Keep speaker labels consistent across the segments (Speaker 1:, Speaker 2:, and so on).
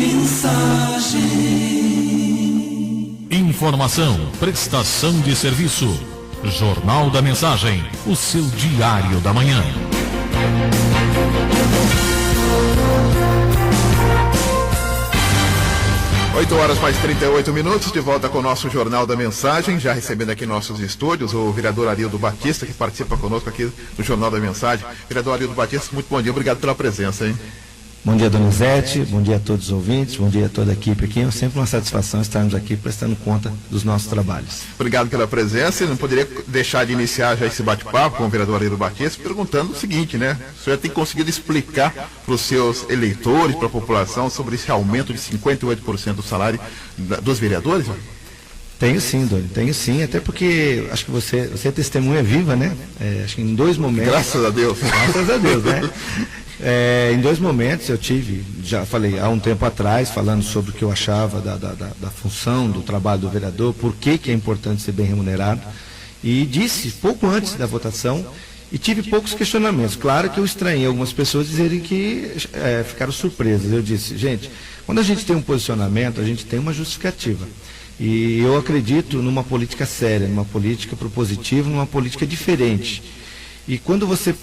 Speaker 1: Mensagem. Informação, prestação de serviço. Jornal da Mensagem, o seu diário da manhã.
Speaker 2: 8h mais 38, de volta com o nosso Jornal da Mensagem, já recebendo aqui em nossos estúdios o vereador Arildo Batista, que participa conosco aqui do Jornal da Mensagem. Vereador Arildo Batista, muito bom dia, obrigado pela presença, hein?
Speaker 3: Bom dia, Donizete, bom dia a todos os ouvintes, bom dia a toda a equipe aqui. É sempre uma satisfação estarmos aqui prestando conta dos nossos trabalhos.
Speaker 2: Obrigado pela presença, e não poderia deixar de iniciar já esse bate-papo com o vereador Arildo Batista perguntando o seguinte, né? O senhor tem conseguido explicar para os seus eleitores, para a população, sobre esse aumento de 58% do salário dos vereadores?
Speaker 3: Tenho sim, Doni, tenho sim, até porque acho que você é testemunha viva, né? Acho que em dois momentos...
Speaker 2: Graças a Deus.
Speaker 3: Graças a Deus, né? Em dois momentos eu tive, já falei há um tempo atrás, falando sobre o que eu achava da função, do trabalho do vereador, por que é importante ser bem remunerado, e disse pouco antes da votação, e tive poucos questionamentos. Claro que eu estranhei algumas pessoas dizerem que ficaram surpresas. Eu disse, gente, quando a gente tem um posicionamento, a gente tem uma justificativa. E eu acredito numa política séria, numa política propositiva, numa política diferente. E quando você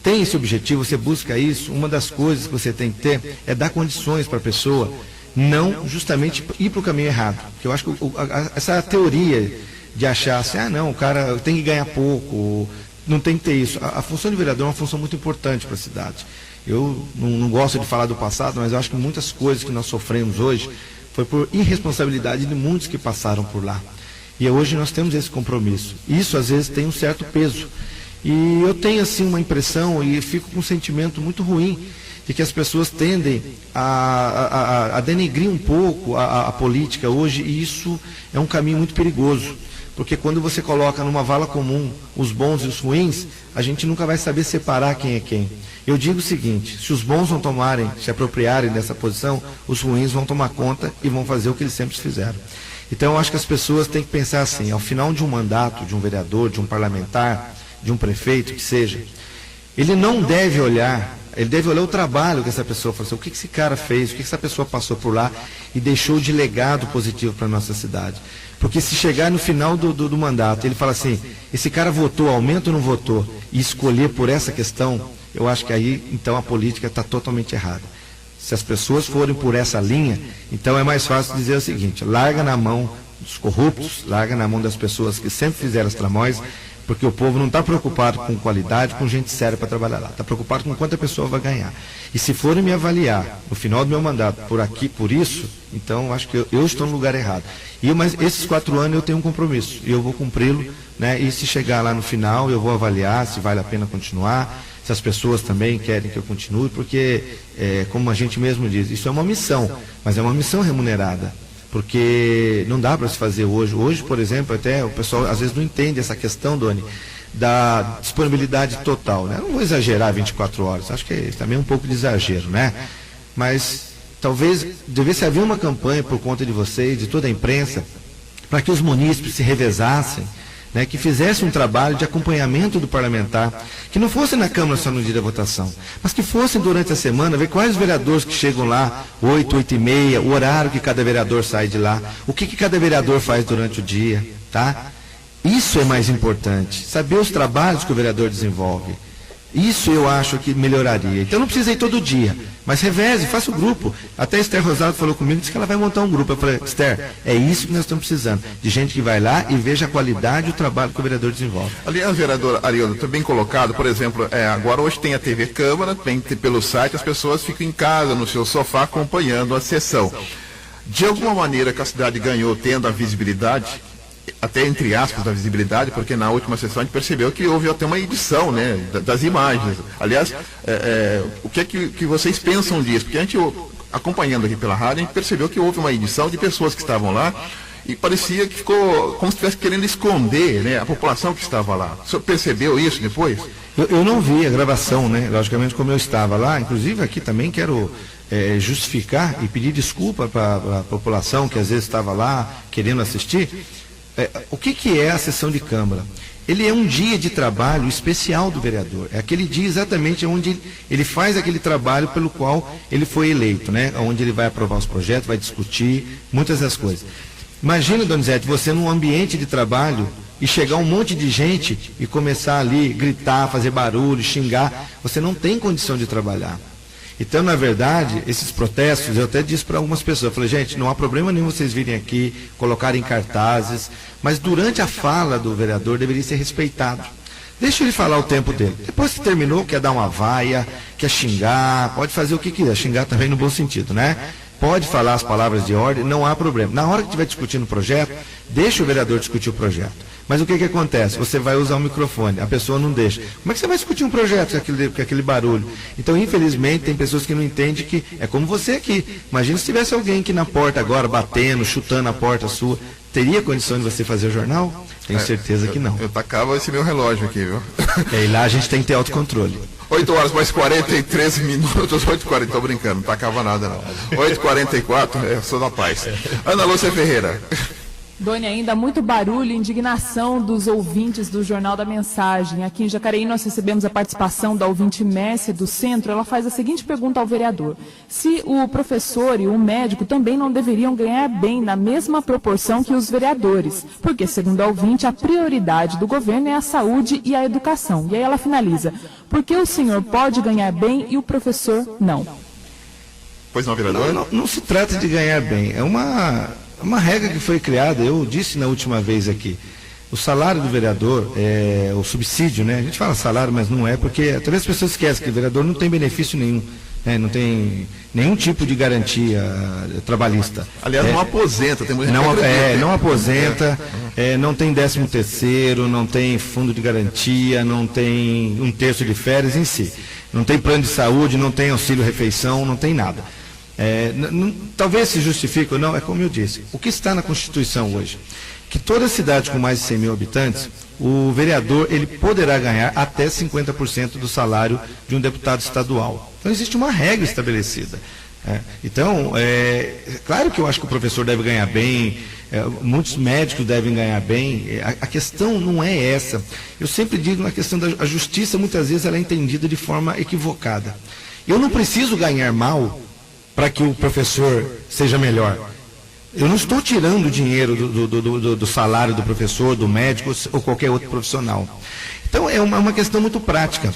Speaker 3: tem esse objetivo, você busca isso, uma das coisas que você tem que ter é dar condições para a pessoa não justamente ir para o caminho errado. Porque eu acho que essa teoria de achar assim, não, o cara tem que ganhar pouco, não tem que ter isso. A função de vereador é uma função muito importante para a cidade. Eu não gosto de falar do passado, mas eu acho que muitas coisas que nós sofremos hoje foi por irresponsabilidade de muitos que passaram por lá. E hoje nós temos esse compromisso. Isso às vezes tem um certo peso. E eu tenho assim uma impressão e fico com um sentimento muito ruim de que as pessoas tendem a denegrir um pouco a política hoje, e isso é um caminho muito perigoso, porque quando você coloca numa vala comum os bons e os ruins, a gente nunca vai saber separar quem é quem. Eu digo o seguinte, se os bons vão se apropriarem dessa posição, os ruins vão tomar conta e vão fazer o que eles sempre fizeram. Então eu acho que as pessoas têm que pensar assim, ao final de um mandato, de um vereador, de um parlamentar, de um prefeito, que seja, ele não deve olhar, ele deve olhar o trabalho que essa pessoa faz, o que esse cara fez, o que essa pessoa passou por lá e deixou de legado positivo para a nossa cidade. Porque se chegar no final do mandato, ele fala assim, esse cara votou, aumento ou não votou, e escolher por essa questão, eu acho que aí, então, a política está totalmente errada. Se as pessoas forem por essa linha, então é mais fácil dizer o seguinte, larga na mão dos corruptos, larga na mão das pessoas que sempre fizeram as tramóis, porque o povo não está preocupado com qualidade, com gente séria para trabalhar lá. Está preocupado com quanto a pessoa vai ganhar. E se forem me avaliar no final do meu mandato por aqui, por isso, então acho que eu estou no lugar errado. Mas esses 4 anos eu tenho um compromisso, e eu vou cumpri-lo, né? E se chegar lá no final, eu vou avaliar se vale a pena continuar, se as pessoas também querem que eu continue, porque, como a gente mesmo diz, isso é uma missão, mas é uma missão remunerada. Porque não dá para se fazer hoje. Hoje, por exemplo, até o pessoal às vezes não entende essa questão, Doni, da disponibilidade total, né? Não vou exagerar 24 horas, acho que também é um pouco de exagero, né? Mas talvez devesse haver uma campanha por conta de vocês, de toda a imprensa, para que os munícipes se revezassem, né, que fizesse um trabalho de acompanhamento do parlamentar, que não fosse na Câmara só no dia da votação, mas que fosse durante a semana, ver quais vereadores que chegam lá, 8, 8h30, o horário que cada vereador sai de lá, o que cada vereador faz durante o dia, tá? Isso é mais importante, saber os trabalhos que o vereador desenvolve. Isso eu acho que melhoraria. Então não precisa ir todo dia, mas reveze, faça o grupo. Até a Esther Rosado falou comigo, disse que ela vai montar um grupo. Eu falei, Esther, é isso que nós estamos precisando, de gente que vai lá e veja a qualidade e o trabalho que o vereador desenvolve.
Speaker 2: Aliás, vereador Arildo, está bem colocado, por exemplo, agora hoje tem a TV Câmara, tem pelo site, as pessoas ficam em casa, no seu sofá, acompanhando a sessão. De alguma maneira que a cidade ganhou tendo a visibilidade, até entre aspas da visibilidade, porque na última sessão a gente percebeu que houve até uma edição, né, das imagens. Aliás, o que é que vocês pensam disso? Porque a gente, acompanhando aqui pela rádio, a gente percebeu que houve uma edição de pessoas que estavam lá e parecia que ficou como se estivesse querendo esconder, né, a população que estava lá. O senhor percebeu isso depois?
Speaker 3: Eu não vi a gravação, né, logicamente, como eu estava lá. Inclusive aqui também quero justificar e pedir desculpa para a população que às vezes estava lá querendo assistir. O que é a sessão de Câmara? ele é um dia de trabalho especial do vereador. É aquele dia exatamente onde ele faz aquele trabalho pelo qual ele foi eleito, né? Onde ele vai aprovar os projetos, vai discutir muitas das coisas. Imagina, Donizete, você num ambiente de trabalho e chegar um monte de gente e começar ali, gritar, fazer barulho, xingar. Você não tem condição de trabalhar. Então, na verdade, esses protestos, eu até disse para algumas pessoas, eu falei, gente, não há problema nenhum vocês virem aqui, colocarem cartazes, mas durante a fala do vereador deveria ser respeitado. Deixa ele falar o tempo dele. Depois que terminou, quer dar uma vaia, quer xingar, pode fazer o que quiser, xingar também no bom sentido, né? Pode falar as palavras de ordem, não há problema. Na hora que estiver discutindo o projeto, deixa o vereador discutir o projeto. Mas o que acontece? Você vai usar o microfone, a pessoa não deixa. Como é que você vai discutir um projeto com aquele barulho? Então, infelizmente, tem pessoas que não entendem que é como você aqui. Imagina se tivesse alguém aqui na porta agora, batendo, chutando a porta sua. Teria condição de você fazer o jornal? Tenho certeza que não.
Speaker 2: Eu tacava esse meu relógio aqui, viu?
Speaker 3: E lá a gente tem que ter autocontrole.
Speaker 2: 8 horas mais 43 minutos, 8h40, tô brincando, não tacava nada não. 8h44, eu sou da paz. Ana Lúcia Ferreira.
Speaker 4: Doni, ainda muito barulho e indignação dos ouvintes do Jornal da Mensagem. Aqui em Jacareí nós recebemos a participação da ouvinte Mércia do Centro. Ela faz a seguinte pergunta ao vereador: se o professor e o médico também não deveriam ganhar bem na mesma proporção que os vereadores, porque, segundo a ouvinte, a prioridade do governo é a saúde e a educação. E aí ela finaliza: por que o senhor pode ganhar bem e o professor não?
Speaker 2: Pois não, vereador?
Speaker 3: Não se trata de ganhar bem, é uma regra que foi criada, eu disse na última vez aqui, o salário do vereador, o subsídio, né? A gente fala salário, mas não é, porque talvez as pessoas esquecem que o vereador não tem benefício nenhum, né? Não tem nenhum tipo de garantia trabalhista.
Speaker 2: Aliás, não aposenta, tem muita gente
Speaker 3: não aposenta, não tem 13º, não tem fundo de garantia, não tem 1/3 de férias em si, não tem plano de saúde, não tem auxílio-refeição, não tem nada. Talvez se justifique ou não, é como eu disse, o que está na Constituição hoje, que toda cidade com mais de 100 mil habitantes, o vereador ele poderá ganhar até 50% do salário de um deputado estadual. Então existe uma regra estabelecida. Então, claro que eu acho que o professor deve ganhar bem, muitos médicos devem ganhar bem, a questão não é essa. Eu sempre digo, na questão da justiça, muitas vezes ela é entendida de forma equivocada. Eu não preciso ganhar mal para que o professor seja melhor. Eu não estou tirando dinheiro do salário do professor, do médico ou qualquer outro profissional. Então é uma questão muito prática.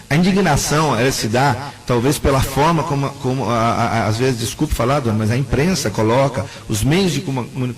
Speaker 3: A indignação ela se dá talvez pela forma como às vezes, desculpe falar, dona, mas a imprensa coloca, os meios de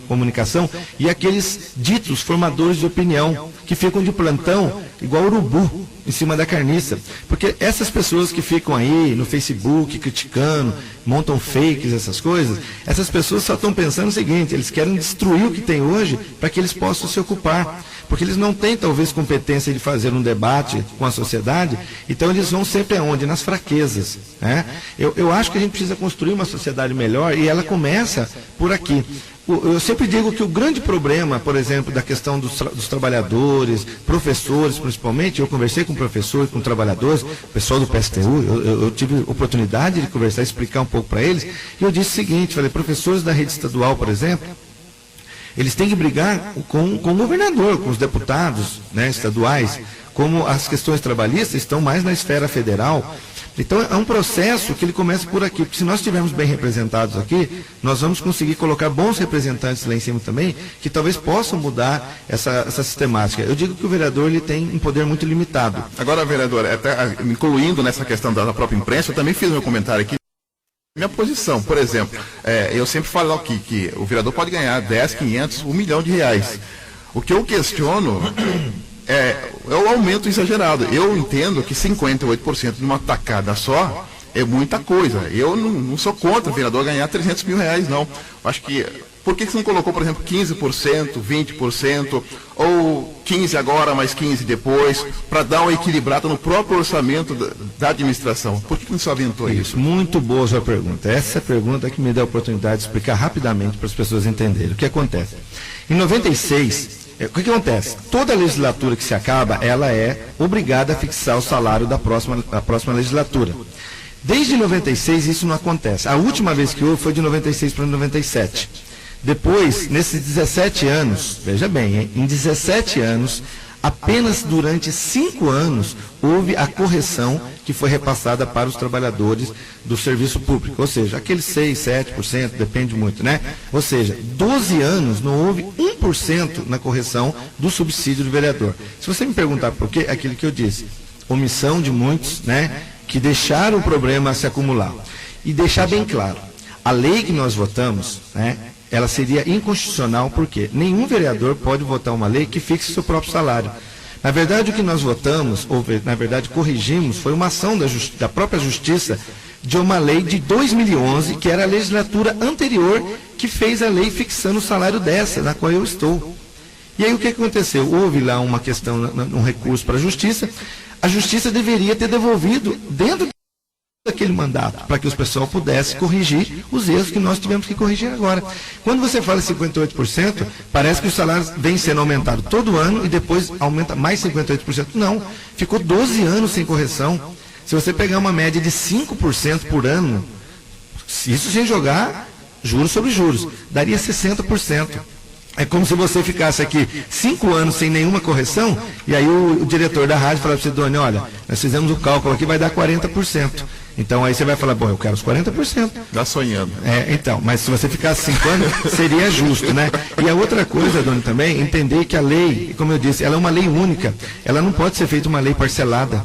Speaker 3: comunicação e aqueles ditos formadores de opinião que ficam de plantão igual urubu em cima da carniça. Porque essas pessoas que ficam aí no Facebook criticando, montam fakes, essas coisas, essas pessoas só estão pensando o seguinte: eles querem destruir o que tem hoje para que eles possam se ocupar. Porque eles não têm, talvez, competência de fazer um debate com a sociedade, então eles vão sempre aonde? Nas fraquezas. Né? Eu acho que a gente precisa construir uma sociedade melhor e ela começa por aqui. Eu sempre digo que o grande problema, por exemplo, da questão dos trabalhadores, professores principalmente, eu conversei com professores, com trabalhadores, o pessoal do PSTU, eu tive oportunidade de conversar, explicar um pouco para eles, e eu disse o seguinte, falei, professores da rede estadual, por exemplo, eles têm que brigar com o governador, com os deputados, né, estaduais, como as questões trabalhistas estão mais na esfera federal. Então é um processo que ele começa por aqui, porque se nós estivermos bem representados aqui, nós vamos conseguir colocar bons representantes lá em cima também, que talvez possam mudar essa sistemática. Eu digo que o vereador ele tem um poder muito limitado.
Speaker 2: Agora, vereador, até incluindo nessa questão da própria imprensa, eu também fiz meu comentário aqui. Minha posição, por exemplo, eu sempre falo aqui que o vereador pode ganhar 10, 500, 1 milhão de reais. O que eu questiono é o aumento exagerado. Eu entendo que 58% de uma tacada só é muita coisa. Eu não sou contra o vereador ganhar 300 mil reais, não. Acho que, por que você não colocou, por exemplo, 15%, 20%, ou 15% agora, mais 15% depois, para dar uma equilibrada no próprio orçamento da administração? Por que não se aventou isso?
Speaker 3: Muito boa a sua pergunta. Essa é a pergunta que me dá a oportunidade de explicar rapidamente para as pessoas entenderem. O que acontece? Em 96, o que acontece? Toda legislatura que se acaba, ela é obrigada a fixar o salário da próxima legislatura. Desde 96 isso não acontece. A última vez que houve foi de 96 para 97. Depois, nesses 17 anos, veja bem, hein, em 17 anos, apenas durante 5 anos houve a correção que foi repassada para os trabalhadores do serviço público, ou seja, aqueles 6, 7%, depende muito, né? Ou seja, 12 anos não houve 1% na correção do subsídio do vereador. Se você me perguntar por quê, é aquilo que eu disse, omissão de muitos, né, que deixaram o problema se acumular. E deixar bem claro, a lei que nós votamos, né, ela seria inconstitucional porque nenhum vereador pode votar uma lei que fixe seu próprio salário. Na verdade, o que nós votamos, ou na verdade corrigimos, foi uma ação da própria Justiça de uma lei de 2011, que era a legislatura anterior, que fez a lei fixando o salário dessa, na qual eu estou. E aí o que aconteceu? Houve lá uma questão, um recurso para a Justiça deveria ter devolvido dentro daquele mandato, para que o pessoal pudesse corrigir os erros que nós tivemos que corrigir agora. Quando você fala 58%, parece que os salários vêm sendo aumentados todo ano e depois aumenta mais 58%. Não, ficou 12 anos sem correção. Se você pegar uma média de 5% por ano, isso sem jogar juros sobre juros, daria 60%. É como se você ficasse aqui 5 anos sem nenhuma correção, e aí o diretor da rádio fala para você, Doni, olha, nós fizemos o cálculo aqui, vai dar 40%. Então aí você vai falar, bom, eu quero os 40%.
Speaker 2: Dá sonhando.
Speaker 3: Então, mas se você ficasse 5 anos, seria justo, né? E a outra coisa, Doni, também, entender que a lei, como eu disse, ela é uma lei única, ela não pode ser feita uma lei parcelada.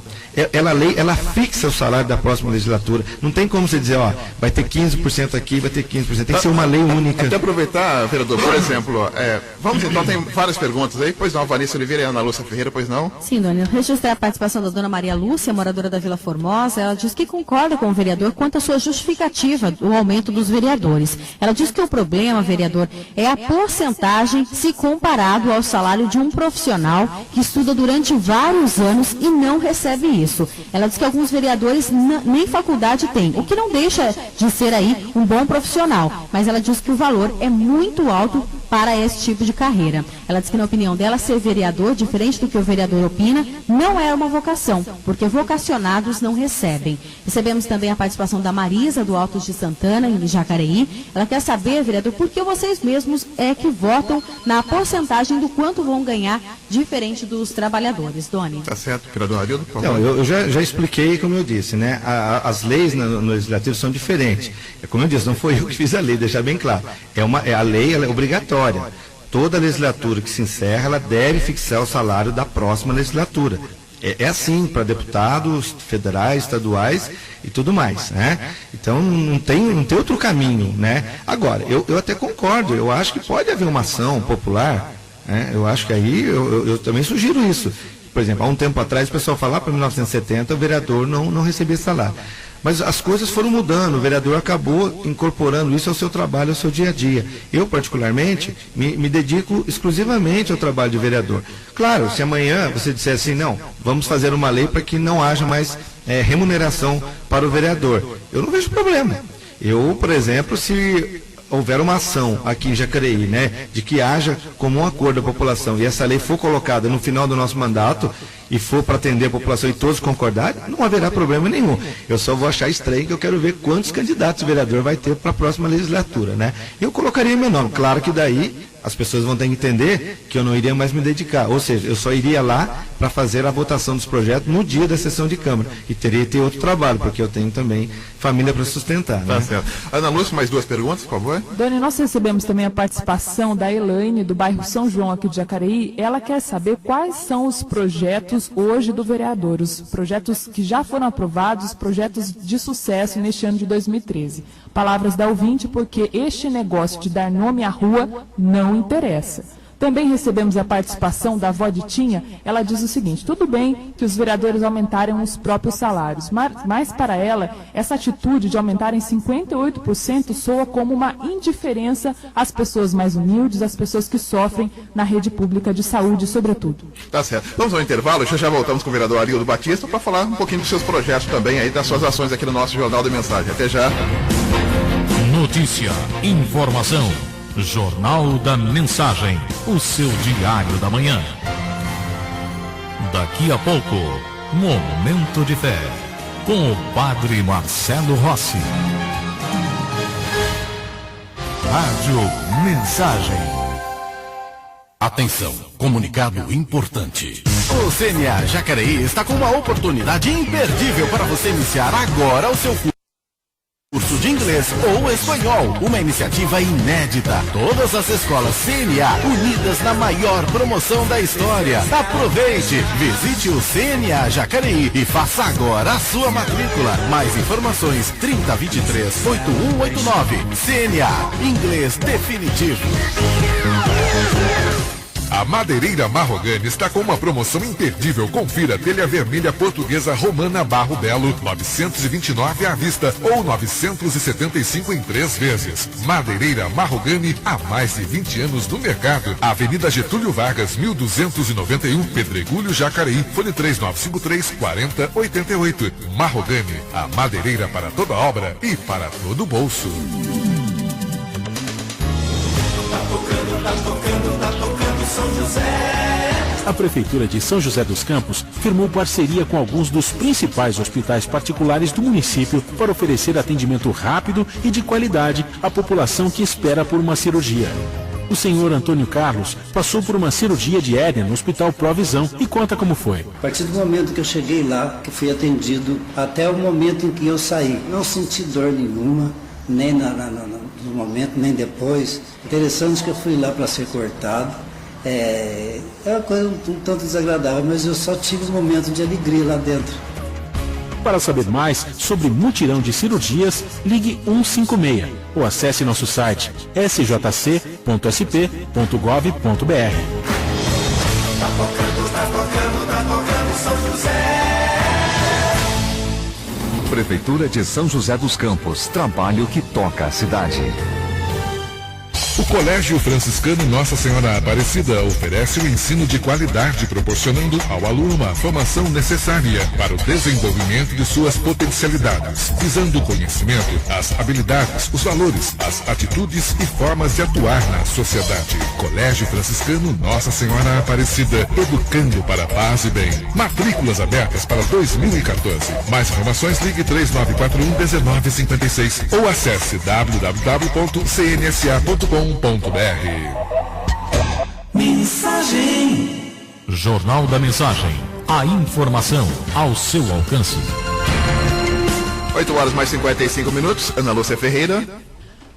Speaker 3: Ela fixa o salário da próxima legislatura. Não tem como você dizer, ó, vai ter 15% aqui, vai ter 15%. Tem que ser uma lei única.
Speaker 2: Até aproveitar, vereador, por exemplo, vamos então, tem várias perguntas aí, pois não, Vanessa Oliveira e Ana Lúcia Ferreira, pois não?
Speaker 5: Sim, Doni, eu registrei a participação da dona Maria Lúcia, moradora da Vila Formosa. Ela diz que concorda com o vereador quanto à sua justificativa do aumento dos vereadores. Ela diz que o problema, vereador, é a porcentagem se comparado ao salário de um profissional que estuda durante vários anos e não recebe isso. Ela diz que alguns vereadores nem faculdade têm, o que não deixa de ser aí um bom profissional, mas ela diz que o valor é muito alto para esse tipo de carreira. Ela diz que, na opinião dela, ser vereador, diferente do que o vereador opina, não é uma vocação, porque vocacionados não recebem. Recebemos também a participação da Marisa, do Altos de Santana, em Jacareí. Ela quer saber, vereador, por que vocês mesmos é que votam na porcentagem do quanto vão ganhar, diferente dos trabalhadores, Doni.
Speaker 2: Tá certo, vereador Arildo, por favor.
Speaker 3: Não, eu já expliquei, como eu disse, né? As leis no legislativo são diferentes. Como eu disse, não foi eu que fiz a lei, deixar bem claro. A lei ela é obrigatória. Toda legislatura que se encerra, ela deve fixar o salário da próxima legislatura. É assim para deputados federais, estaduais e tudo mais, né? Então não tem outro caminho, né? Agora, eu até concordo, eu acho que pode haver uma ação popular, né? Eu acho que aí eu também sugiro isso. Por exemplo, há um tempo atrás o pessoal falava para 1970 o vereador não recebia salário. Mas as coisas foram mudando, o vereador acabou incorporando isso ao seu trabalho, ao seu dia a dia. Eu, particularmente, me dedico exclusivamente ao trabalho de vereador. Claro, se amanhã você disser assim, não, vamos fazer uma lei para que não haja mais remuneração para o vereador, eu não vejo problema. Eu, por exemplo, se houver uma ação aqui em Jacareí, né, de que haja comum acordo da população e essa lei for colocada no final do nosso mandato e for para atender a população e todos concordarem, não haverá problema nenhum. Eu só vou achar estranho que eu quero ver quantos candidatos o vereador vai ter para a próxima legislatura, né? Eu colocaria meu nome. Claro que daí as pessoas vão ter que entender que eu não iria mais me dedicar, ou seja, eu só iria lá para fazer a votação dos projetos no dia da sessão de Câmara e teria que ter outro trabalho, porque eu tenho também família para sustentar, né?
Speaker 2: Tá certo. Ana Lúcia, mais 2 perguntas, por favor.
Speaker 4: Doni, nós recebemos também a participação da Elaine, do bairro São João, aqui de Jacareí. Ela quer saber quais são os projetos hoje do vereador, os projetos que já foram aprovados, os projetos de sucesso neste ano de 2013. Palavras da ouvinte, porque este negócio de dar nome à rua não interessa. Também recebemos a participação da avó de Tinha. Ela diz o seguinte: tudo bem que os vereadores aumentarem os próprios salários, mas para ela, essa atitude de aumentarem 58% soa como uma indiferença às pessoas mais humildes, às pessoas que sofrem na rede pública de saúde, sobretudo.
Speaker 2: Tá certo. Vamos ao intervalo, já voltamos com o vereador Arildo Batista para falar um pouquinho dos seus projetos também, aí das suas ações aqui no nosso Jornal da Mensagem. Até já.
Speaker 1: Notícia, informação. Jornal da Mensagem, o seu diário da manhã. Daqui a pouco, Momento de Fé, com o Padre Marcelo Rossi. Rádio Mensagem.
Speaker 6: Atenção, comunicado importante. O CNA Jacareí está com uma oportunidade imperdível para você iniciar agora o seu curso de inglês ou espanhol. Uma iniciativa inédita. Todas as escolas CNA unidas na maior promoção da história. Aproveite, visite o CNA Jacareí e faça agora a sua matrícula. Mais informações 3023-8189. CNA, inglês definitivo.
Speaker 7: A Madeireira Marrogani está com uma promoção imperdível. Confira: telha vermelha portuguesa romana Barro Belo, 929 à vista ou 975 em 3 vezes. Madeireira Marrogani, há mais de 20 anos no mercado. Avenida Getúlio Vargas, 1291, Pedregulho, Jacareí. Fone 3953-4088. Marrogani, a madeireira para toda obra e para todo bolso.
Speaker 8: Tá tocando São José.
Speaker 9: A Prefeitura de São José dos Campos firmou parceria com alguns dos principais hospitais particulares do município para oferecer atendimento rápido e de qualidade à população que espera por uma cirurgia. O senhor Antônio Carlos passou por uma cirurgia de hérnia no Hospital Provisão e conta como foi.
Speaker 10: A partir do momento que eu cheguei lá, que fui atendido, até o momento em que eu saí, não senti dor nenhuma, nem no momento, nem depois. Interessante que eu fui lá para ser cortado. É uma coisa um tanto desagradável, mas eu só tive um momento de alegria lá dentro.
Speaker 9: Para saber mais sobre mutirão de cirurgias, ligue 156 ou acesse nosso site sjc.sp.gov.br.
Speaker 8: Tá tocando São José.
Speaker 11: Prefeitura de São José dos Campos, trabalho que toca a cidade.
Speaker 7: O Colégio Franciscano Nossa Senhora Aparecida oferece um ensino de qualidade, proporcionando ao aluno uma formação necessária para o desenvolvimento de suas potencialidades, visando o conhecimento, as habilidades, os valores, as atitudes e formas de atuar na sociedade. Colégio Franciscano Nossa Senhora Aparecida, educando para a paz e bem. Matrículas abertas para 2014. Mais informações, ligue 3941-1956 ou acesse www.cnsa.com.br.
Speaker 8: Mensagem.
Speaker 1: Jornal da Mensagem. A informação ao seu alcance.
Speaker 2: 8 horas mais 55 minutos. Ana Lúcia Ferreira.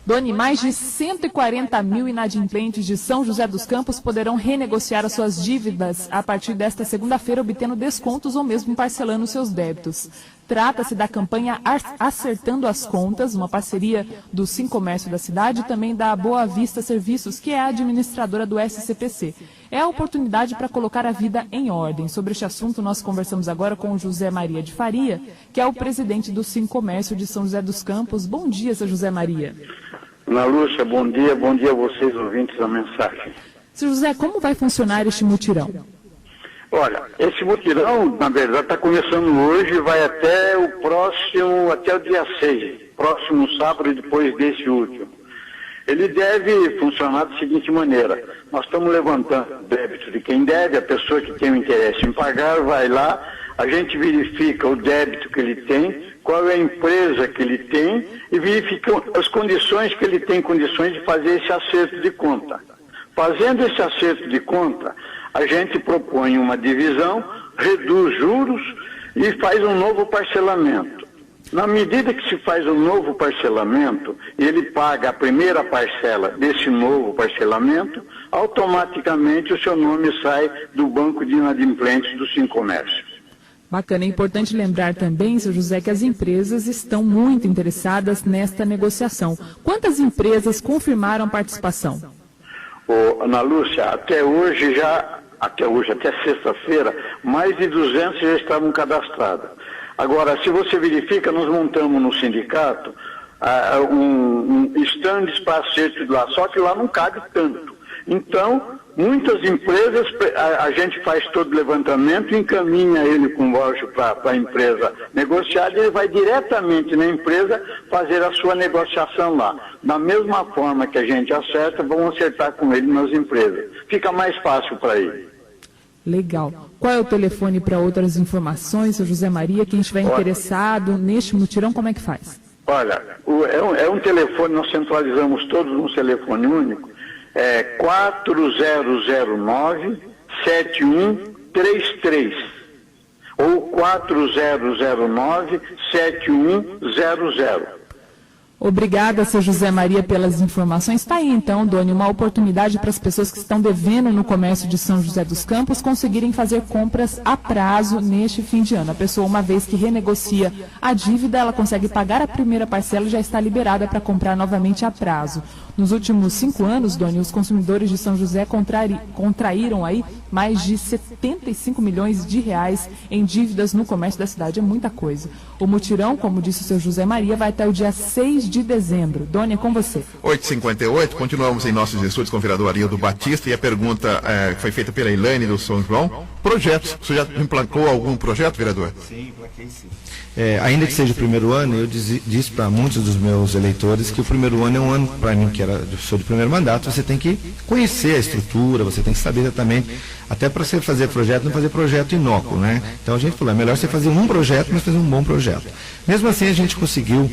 Speaker 4: Doni, mais de 140 mil inadimplentes de São José dos Campos poderão renegociar as suas dívidas a partir desta segunda-feira, obtendo descontos ou mesmo parcelando seus débitos. Trata-se da campanha Acertando as Contas, uma parceria do Sincomércio da cidade e também da Boa Vista Serviços, que é a administradora do SCPC. É a oportunidade para colocar a vida em ordem. Sobre este assunto, nós conversamos agora com o José Maria de Faria, que é o presidente do Sincomércio de São José dos Campos. Bom dia, seu José Maria.
Speaker 12: Ana Lúcia, bom dia a vocês, ouvintes da mensagem.
Speaker 4: Seu José, como vai funcionar este mutirão?
Speaker 12: Olha, esse mutirão, na verdade, está começando hoje e vai até o dia 6, próximo sábado e depois desse último. Ele deve funcionar da seguinte maneira: nós estamos levantando o débito de quem deve, a pessoa que tem o interesse em pagar vai lá, a gente verifica o débito que ele tem, qual é a empresa que ele tem e verifica as condições que ele tem condições de fazer esse acerto de conta. Fazendo esse acerto de conta, a gente propõe uma divisão, reduz juros e faz um novo parcelamento. Na medida que se faz um novo parcelamento e ele paga a primeira parcela desse novo parcelamento, automaticamente o seu nome sai do banco de inadimplentes do Sincomércio.
Speaker 4: Bacana, é importante lembrar também, seu José, que as empresas estão muito interessadas nesta negociação. Quantas empresas confirmaram participação?
Speaker 12: Ana Lúcia, até sexta-feira, mais de 200 já estavam cadastradas. Agora, se você verifica, nós montamos no sindicato estandes para acerto de lá, só que lá não cabe tanto. Então, muitas empresas, a gente faz todo o levantamento, encaminha ele com voucher para a empresa negociar, e ele vai diretamente na empresa fazer a sua negociação lá. Da mesma forma que a gente acerta, vamos acertar com ele nas empresas. Fica mais fácil para ele.
Speaker 4: Legal. Qual é o telefone para outras informações, seu José Maria? Quem estiver interessado neste mutirão, como é que faz?
Speaker 12: Olha, é um telefone, nós centralizamos todos num telefone único, 4009-7133 ou 4009-7100.
Speaker 4: Obrigada, seu José Maria, pelas informações. Está aí, então, Doni, uma oportunidade para as pessoas que estão devendo no comércio de São José dos Campos conseguirem fazer compras a prazo neste fim de ano. A pessoa, uma vez que renegocia a dívida, ela consegue pagar a primeira parcela e já está liberada para comprar novamente a prazo. Nos últimos 5 anos, Doni, os consumidores de São José contraíram aí mais de 75 milhões de reais em dívidas no comércio da cidade. É muita coisa. O mutirão, como disse o seu José Maria, vai até o dia 6 de dezembro. Doni, é com você.
Speaker 2: 8h58, continuamos em nossos estúdios com o vereador Arildo Batista, e a pergunta foi feita pela Elaine do São João. Projetos. Você já emplacou algum projeto, vereador?
Speaker 3: Sim, emplaquei sim. Ainda que seja o primeiro ano, eu disse para muitos dos meus eleitores que o primeiro ano é um ano, para mim, que sou de primeiro mandato, você tem que conhecer a estrutura, você tem que saber exatamente, até para você fazer projeto, não fazer projeto inócuo, né? Então a gente falou, é melhor você fazer um projeto, mas fazer um bom projeto. Mesmo assim, a gente conseguiu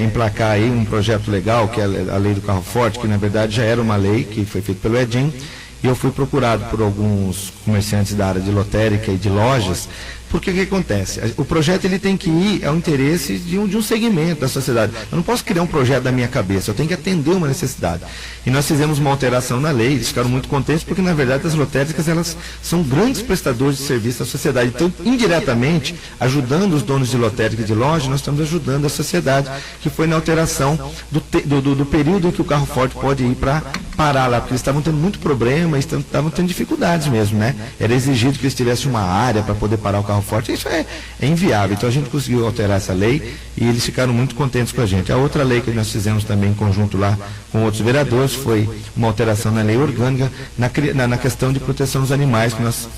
Speaker 3: emplacar aí um projeto legal, que é a lei do carro forte, que na verdade já era uma lei que foi feita pelo Edinho, e eu fui procurado por alguns comerciantes da área de lotérica e de lojas, porque o que acontece? O projeto ele tem que ir ao interesse de um segmento da sociedade. Eu não posso criar um projeto da minha cabeça, eu tenho que atender uma necessidade. E nós fizemos uma alteração na lei, eles ficaram muito contentes, porque na verdade as lotéricas elas são grandes prestadores de serviço à sociedade. Então, indiretamente, ajudando os donos de lotérica e de loja, nós estamos ajudando a sociedade, que foi na alteração do período em que o carro forte pode ir para parar lá, porque eles estavam tendo muito problema, estavam tendo dificuldades mesmo, né? Era exigido que eles tivessem uma área para poder parar o carro forte, isso é inviável. Então a gente conseguiu alterar essa lei e eles ficaram muito contentes com a gente. A outra lei que nós fizemos também em conjunto lá com outros vereadores foi uma alteração na lei orgânica na questão de proteção dos animais, que nós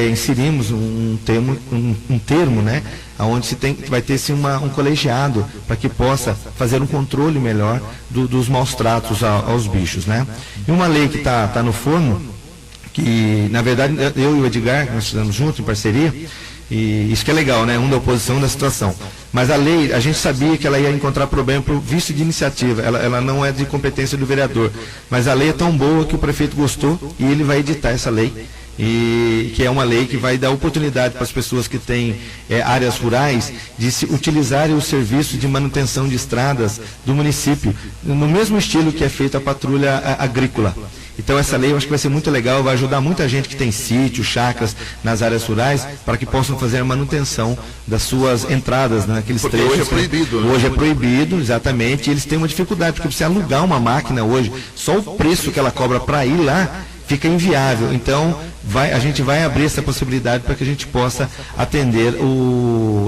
Speaker 3: inserimos um termo, né, onde vai ter sim um colegiado para que possa fazer um controle melhor dos maus tratos aos bichos, né? E uma lei que está no forno, que na verdade eu e o Edgar, nós fizemos juntos em parceria, e isso que é legal, né? Um da oposição, um da situação. Mas a lei, a gente sabia que ela ia encontrar problema para o vício de iniciativa. Ela não é de competência do vereador. Mas a lei é tão boa que o prefeito gostou e ele vai editar essa lei. E que é uma lei que vai dar oportunidade para as pessoas que têm áreas rurais de se utilizarem o serviço de manutenção de estradas do município, no mesmo estilo que é feita a patrulha agrícola. Então essa lei eu acho que vai ser muito legal, vai ajudar muita gente que tem sítio, chácaras nas áreas rurais, para que possam fazer a manutenção das suas entradas naqueles trechos.
Speaker 2: Hoje é proibido, né?
Speaker 3: Hoje é proibido, exatamente, e eles têm uma dificuldade, porque você alugar uma máquina hoje, só o preço que ela cobra para ir lá fica inviável. Então a gente vai abrir essa possibilidade para que a gente possa atender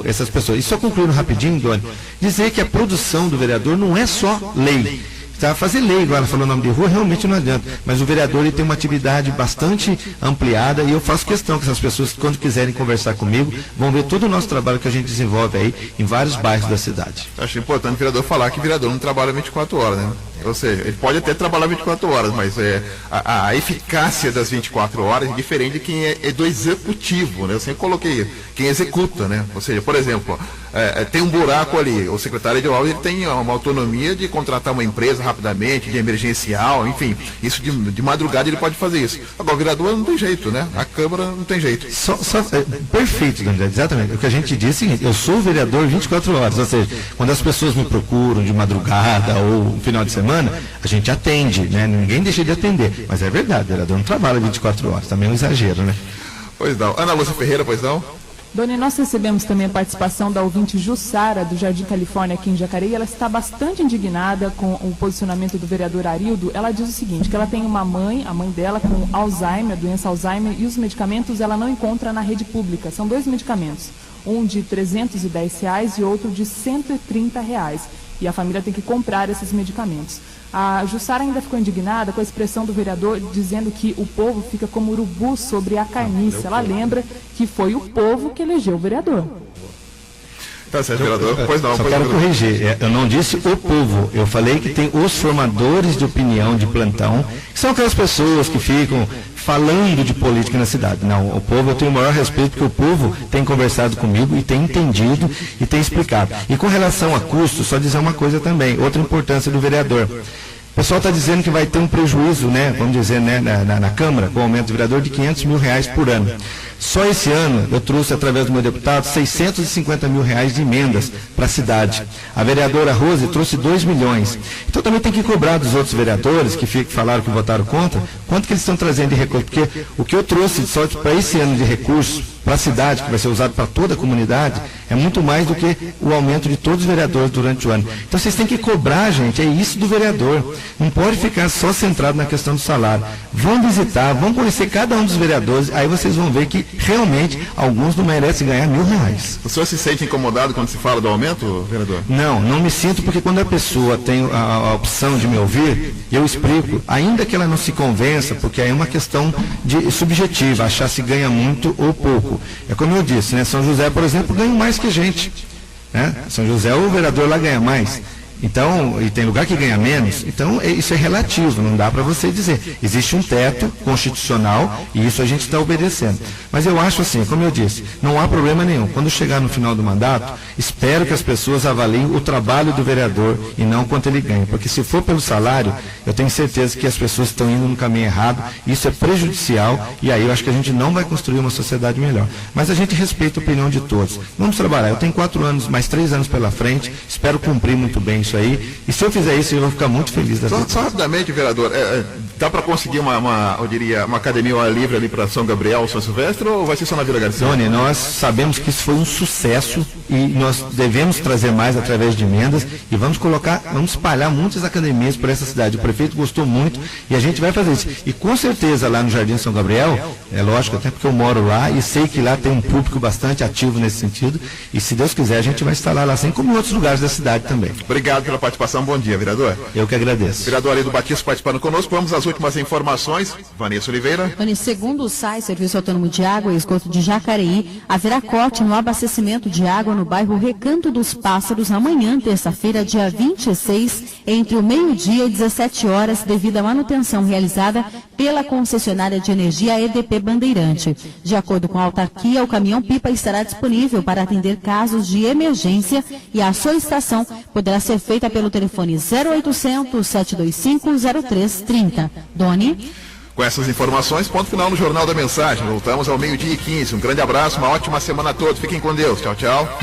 Speaker 3: essas pessoas. E só concluindo rapidinho, Doni, dizer que a produção do vereador não é só lei. Fazer lei, igual ela falou o nome de rua, realmente não adianta. Mas o vereador ele tem uma atividade bastante ampliada e eu faço questão que essas pessoas, quando quiserem conversar comigo, vão ver todo o nosso trabalho que a gente desenvolve aí em vários bairros da cidade.
Speaker 2: Acho importante o vereador falar que o vereador não trabalha 24 horas, né? Ou seja, ele pode até trabalhar 24 horas, mas a eficácia das 24 horas é diferente de quem é do executivo, né? Eu sempre coloquei quem executa, né? Ou seja, por exemplo, tem um buraco ali, o secretário de obras ele tem uma autonomia de contratar uma empresa rapidamente, de emergencial, enfim, isso de madrugada ele pode fazer isso. Agora o vereador não tem jeito, né? A Câmara não tem jeito.
Speaker 3: Perfeito, André, exatamente. O que a gente diz é o seguinte, eu sou vereador 24 horas, ou seja, quando as pessoas me procuram de madrugada ou no final de semana, a gente atende, né? Ninguém deixa de atender, mas é verdade, o vereador não trabalha 24 horas, também é um exagero, né?
Speaker 2: Pois não. Ana Lúcia Ferreira, pois não?
Speaker 4: Doni, nós recebemos também a participação da ouvinte Jussara, do Jardim Califórnia, aqui em Jacareí. Ela está bastante indignada com o posicionamento do vereador Arildo. Ela diz o seguinte, que ela tem uma mãe, a mãe dela, com Alzheimer, doença Alzheimer, e os medicamentos ela não encontra na rede pública. São 2 medicamentos, um de R$310 e outro de R$130. E a família tem que comprar esses medicamentos. A Jussara ainda ficou indignada com a expressão do vereador dizendo que o povo fica como urubu sobre a carniça. Ela lembra que foi o povo que elegeu o vereador.
Speaker 2: Tá certo, vereador. Pois não,
Speaker 3: Só
Speaker 2: pois
Speaker 3: quero
Speaker 2: não.
Speaker 3: corrigir. Eu não disse o povo. Eu falei que tem os formadores de opinião de plantão, que são aquelas pessoas que ficam falando de política na cidade. Não, o povo, eu tenho o maior respeito, porque o povo tem conversado comigo e tem entendido e tem explicado. E com relação a custo, só dizer uma coisa também, outra importância do vereador. O pessoal está dizendo que vai ter um prejuízo, né, vamos dizer, né, na Câmara, com o aumento do vereador, de R$500 mil por ano. Só esse ano eu trouxe, através do meu deputado, R$650 mil de emendas para a cidade. A vereadora Rose trouxe 2 milhões. Então também tem que cobrar dos outros vereadores que falaram que votaram contra, quanto que eles estão trazendo de recursos. Porque o que eu trouxe só para esse ano de recursos para a cidade, que vai ser usado para toda a comunidade, é muito mais do que o aumento de todos os vereadores durante o ano. Então vocês têm que cobrar, gente, é isso do vereador. Não pode ficar só centrado na questão do salário. Vão visitar, vão conhecer cada um dos vereadores, aí vocês vão ver que realmente alguns não merecem ganhar R$1.000.
Speaker 2: O senhor se sente incomodado quando se fala do aumento, vereador?
Speaker 3: Não me sinto, porque quando a pessoa tem a opção de me ouvir, eu explico, ainda que ela não se convença, porque aí é uma questão subjetiva, achar se ganha muito ou pouco. É como eu disse, né? São José, por exemplo, ganha mais que a gente. Né? São José, o vereador lá ganha mais. Então, e tem lugar que ganha menos, então isso é relativo, não dá para você dizer. Existe um teto constitucional e isso a gente está obedecendo. Mas eu acho assim, como eu disse, não há problema nenhum. Quando chegar no final do mandato, espero que as pessoas avaliem o trabalho do vereador e não quanto ele ganha. Porque se for pelo salário, eu tenho certeza que as pessoas estão indo no caminho errado, isso é prejudicial e aí eu acho que a gente não vai construir uma sociedade melhor. Mas a gente respeita a opinião de todos. Vamos trabalhar. Eu tenho 4 anos, mais 3 anos pela frente, espero cumprir muito bem isso aí, e se eu fizer isso, eu vou ficar muito feliz da vida.
Speaker 2: Só rapidamente, vereador, dá para conseguir eu diria, uma academia ao ar livre ali para São Gabriel, São Silvestre, ou vai ser só na Vila Garcia?
Speaker 3: Doni, nós sabemos que isso foi um sucesso e nós devemos trazer mais através de emendas e vamos espalhar muitas academias por essa cidade. O prefeito gostou muito e a gente vai fazer isso. E com certeza lá no Jardim São Gabriel, é lógico, até porque eu moro lá e sei que lá tem um público bastante ativo nesse sentido, e se Deus quiser a gente vai instalar lá, assim como em outros lugares da cidade também.
Speaker 2: Obrigado pela participação, bom dia, vereador.
Speaker 3: Eu que agradeço.
Speaker 2: Vereador Alido Batista participando conosco, vamos às últimas informações. Vanessa Oliveira.
Speaker 5: Segundo o SAI, Serviço Autônomo de Água e Esgoto de Jacareí, haverá corte no abastecimento de água no bairro Recanto dos Pássaros amanhã, terça-feira, dia 26, entre o meio-dia e 17 horas, devido à manutenção realizada pela concessionária de energia EDP Bandeirante. De acordo com a autarquia, o caminhão-pipa estará disponível para atender casos de emergência e a solicitação poderá ser feita pelo telefone 0800 725 0330. Doni?
Speaker 2: Com essas informações, ponto final no Jornal da Mensagem. Voltamos ao 12h15. Um grande abraço, uma ótima semana a todos. Fiquem com Deus. Tchau, tchau.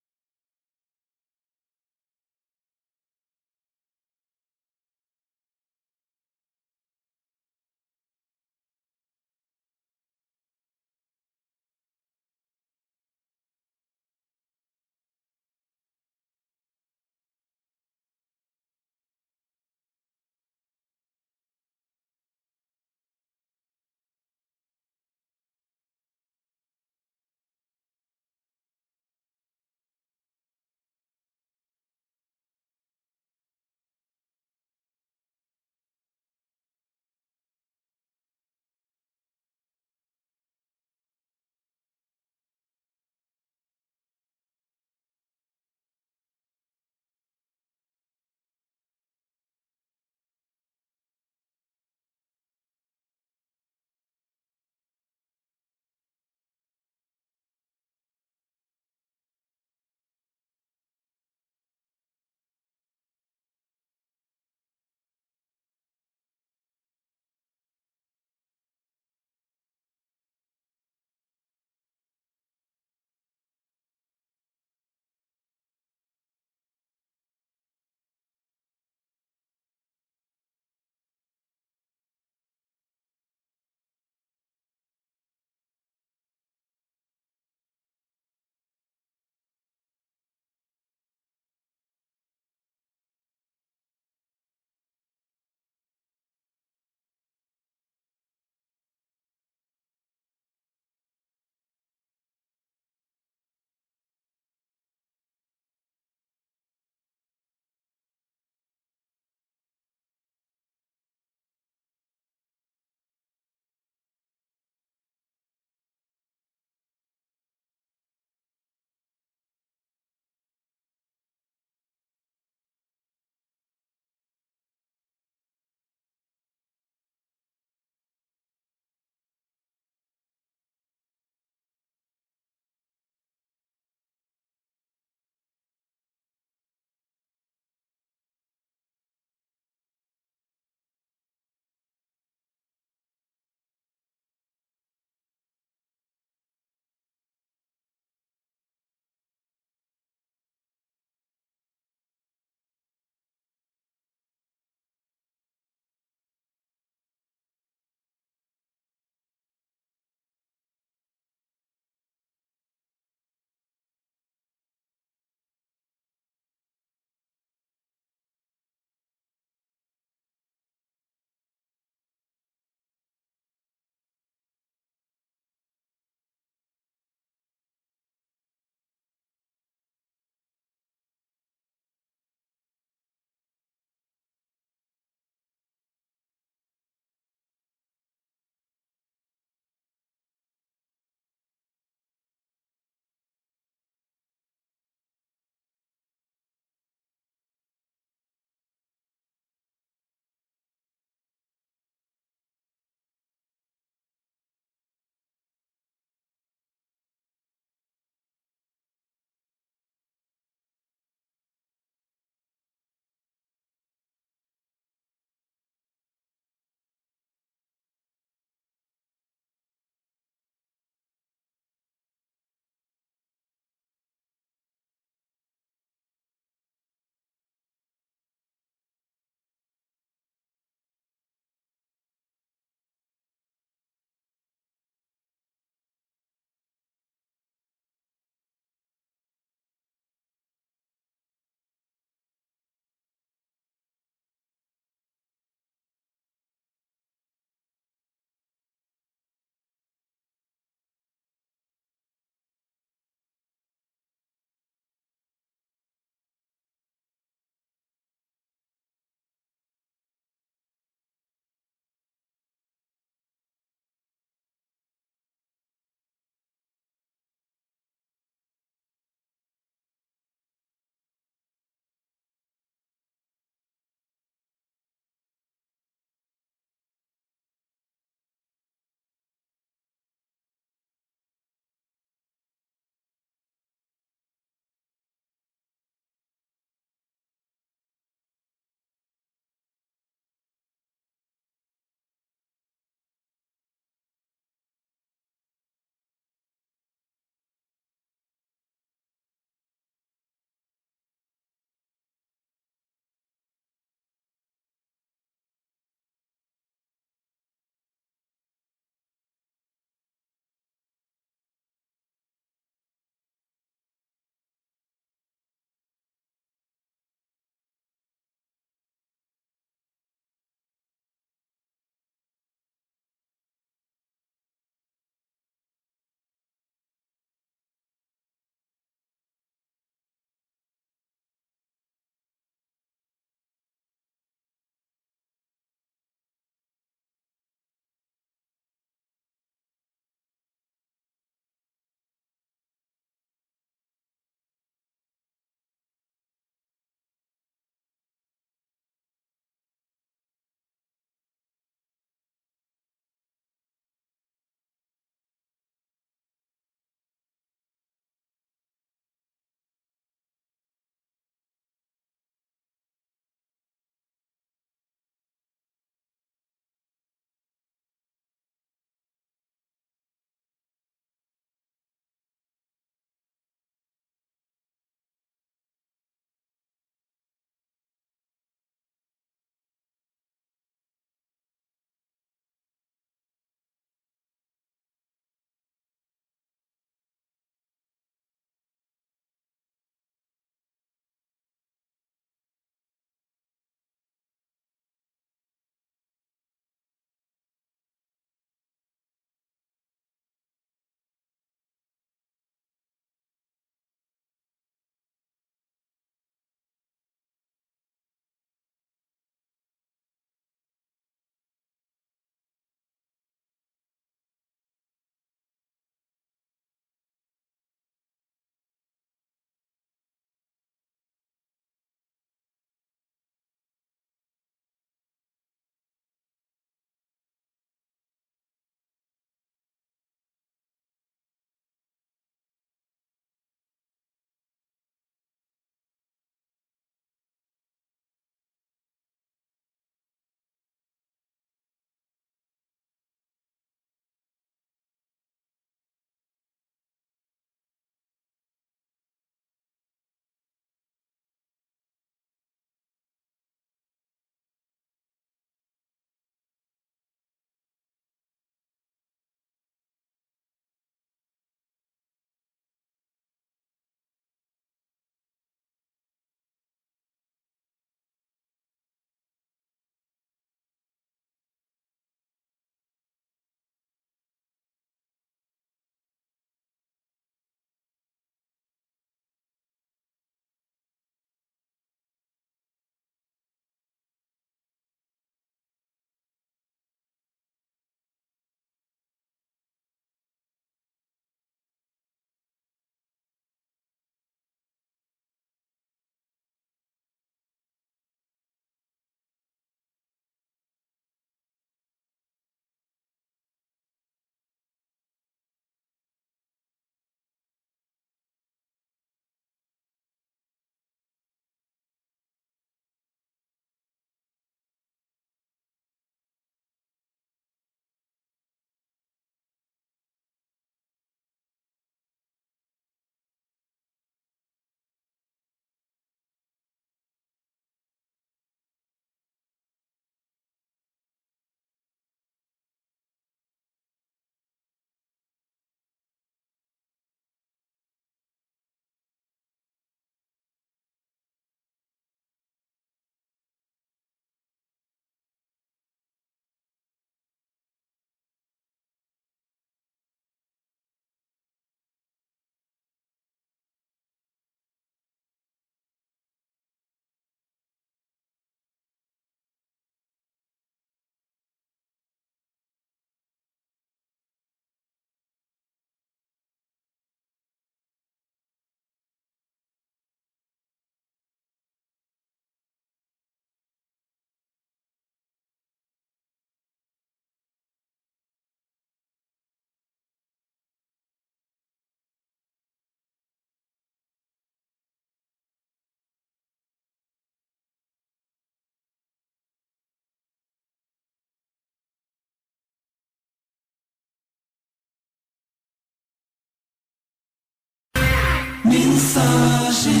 Speaker 8: Mensagem.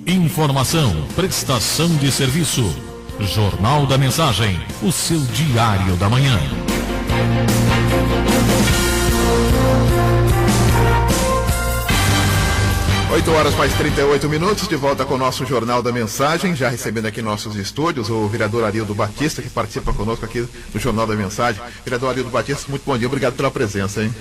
Speaker 1: Informação, prestação de serviço. Jornal da Mensagem, o seu diário da manhã.
Speaker 2: 8 horas mais 38 minutos, de volta com o nosso Jornal da Mensagem, já recebendo aqui em nossos estúdios o vereador Arildo Batista, que participa conosco aqui do Jornal da Mensagem. Vereador Arildo Batista, muito bom dia, obrigado pela presença, hein?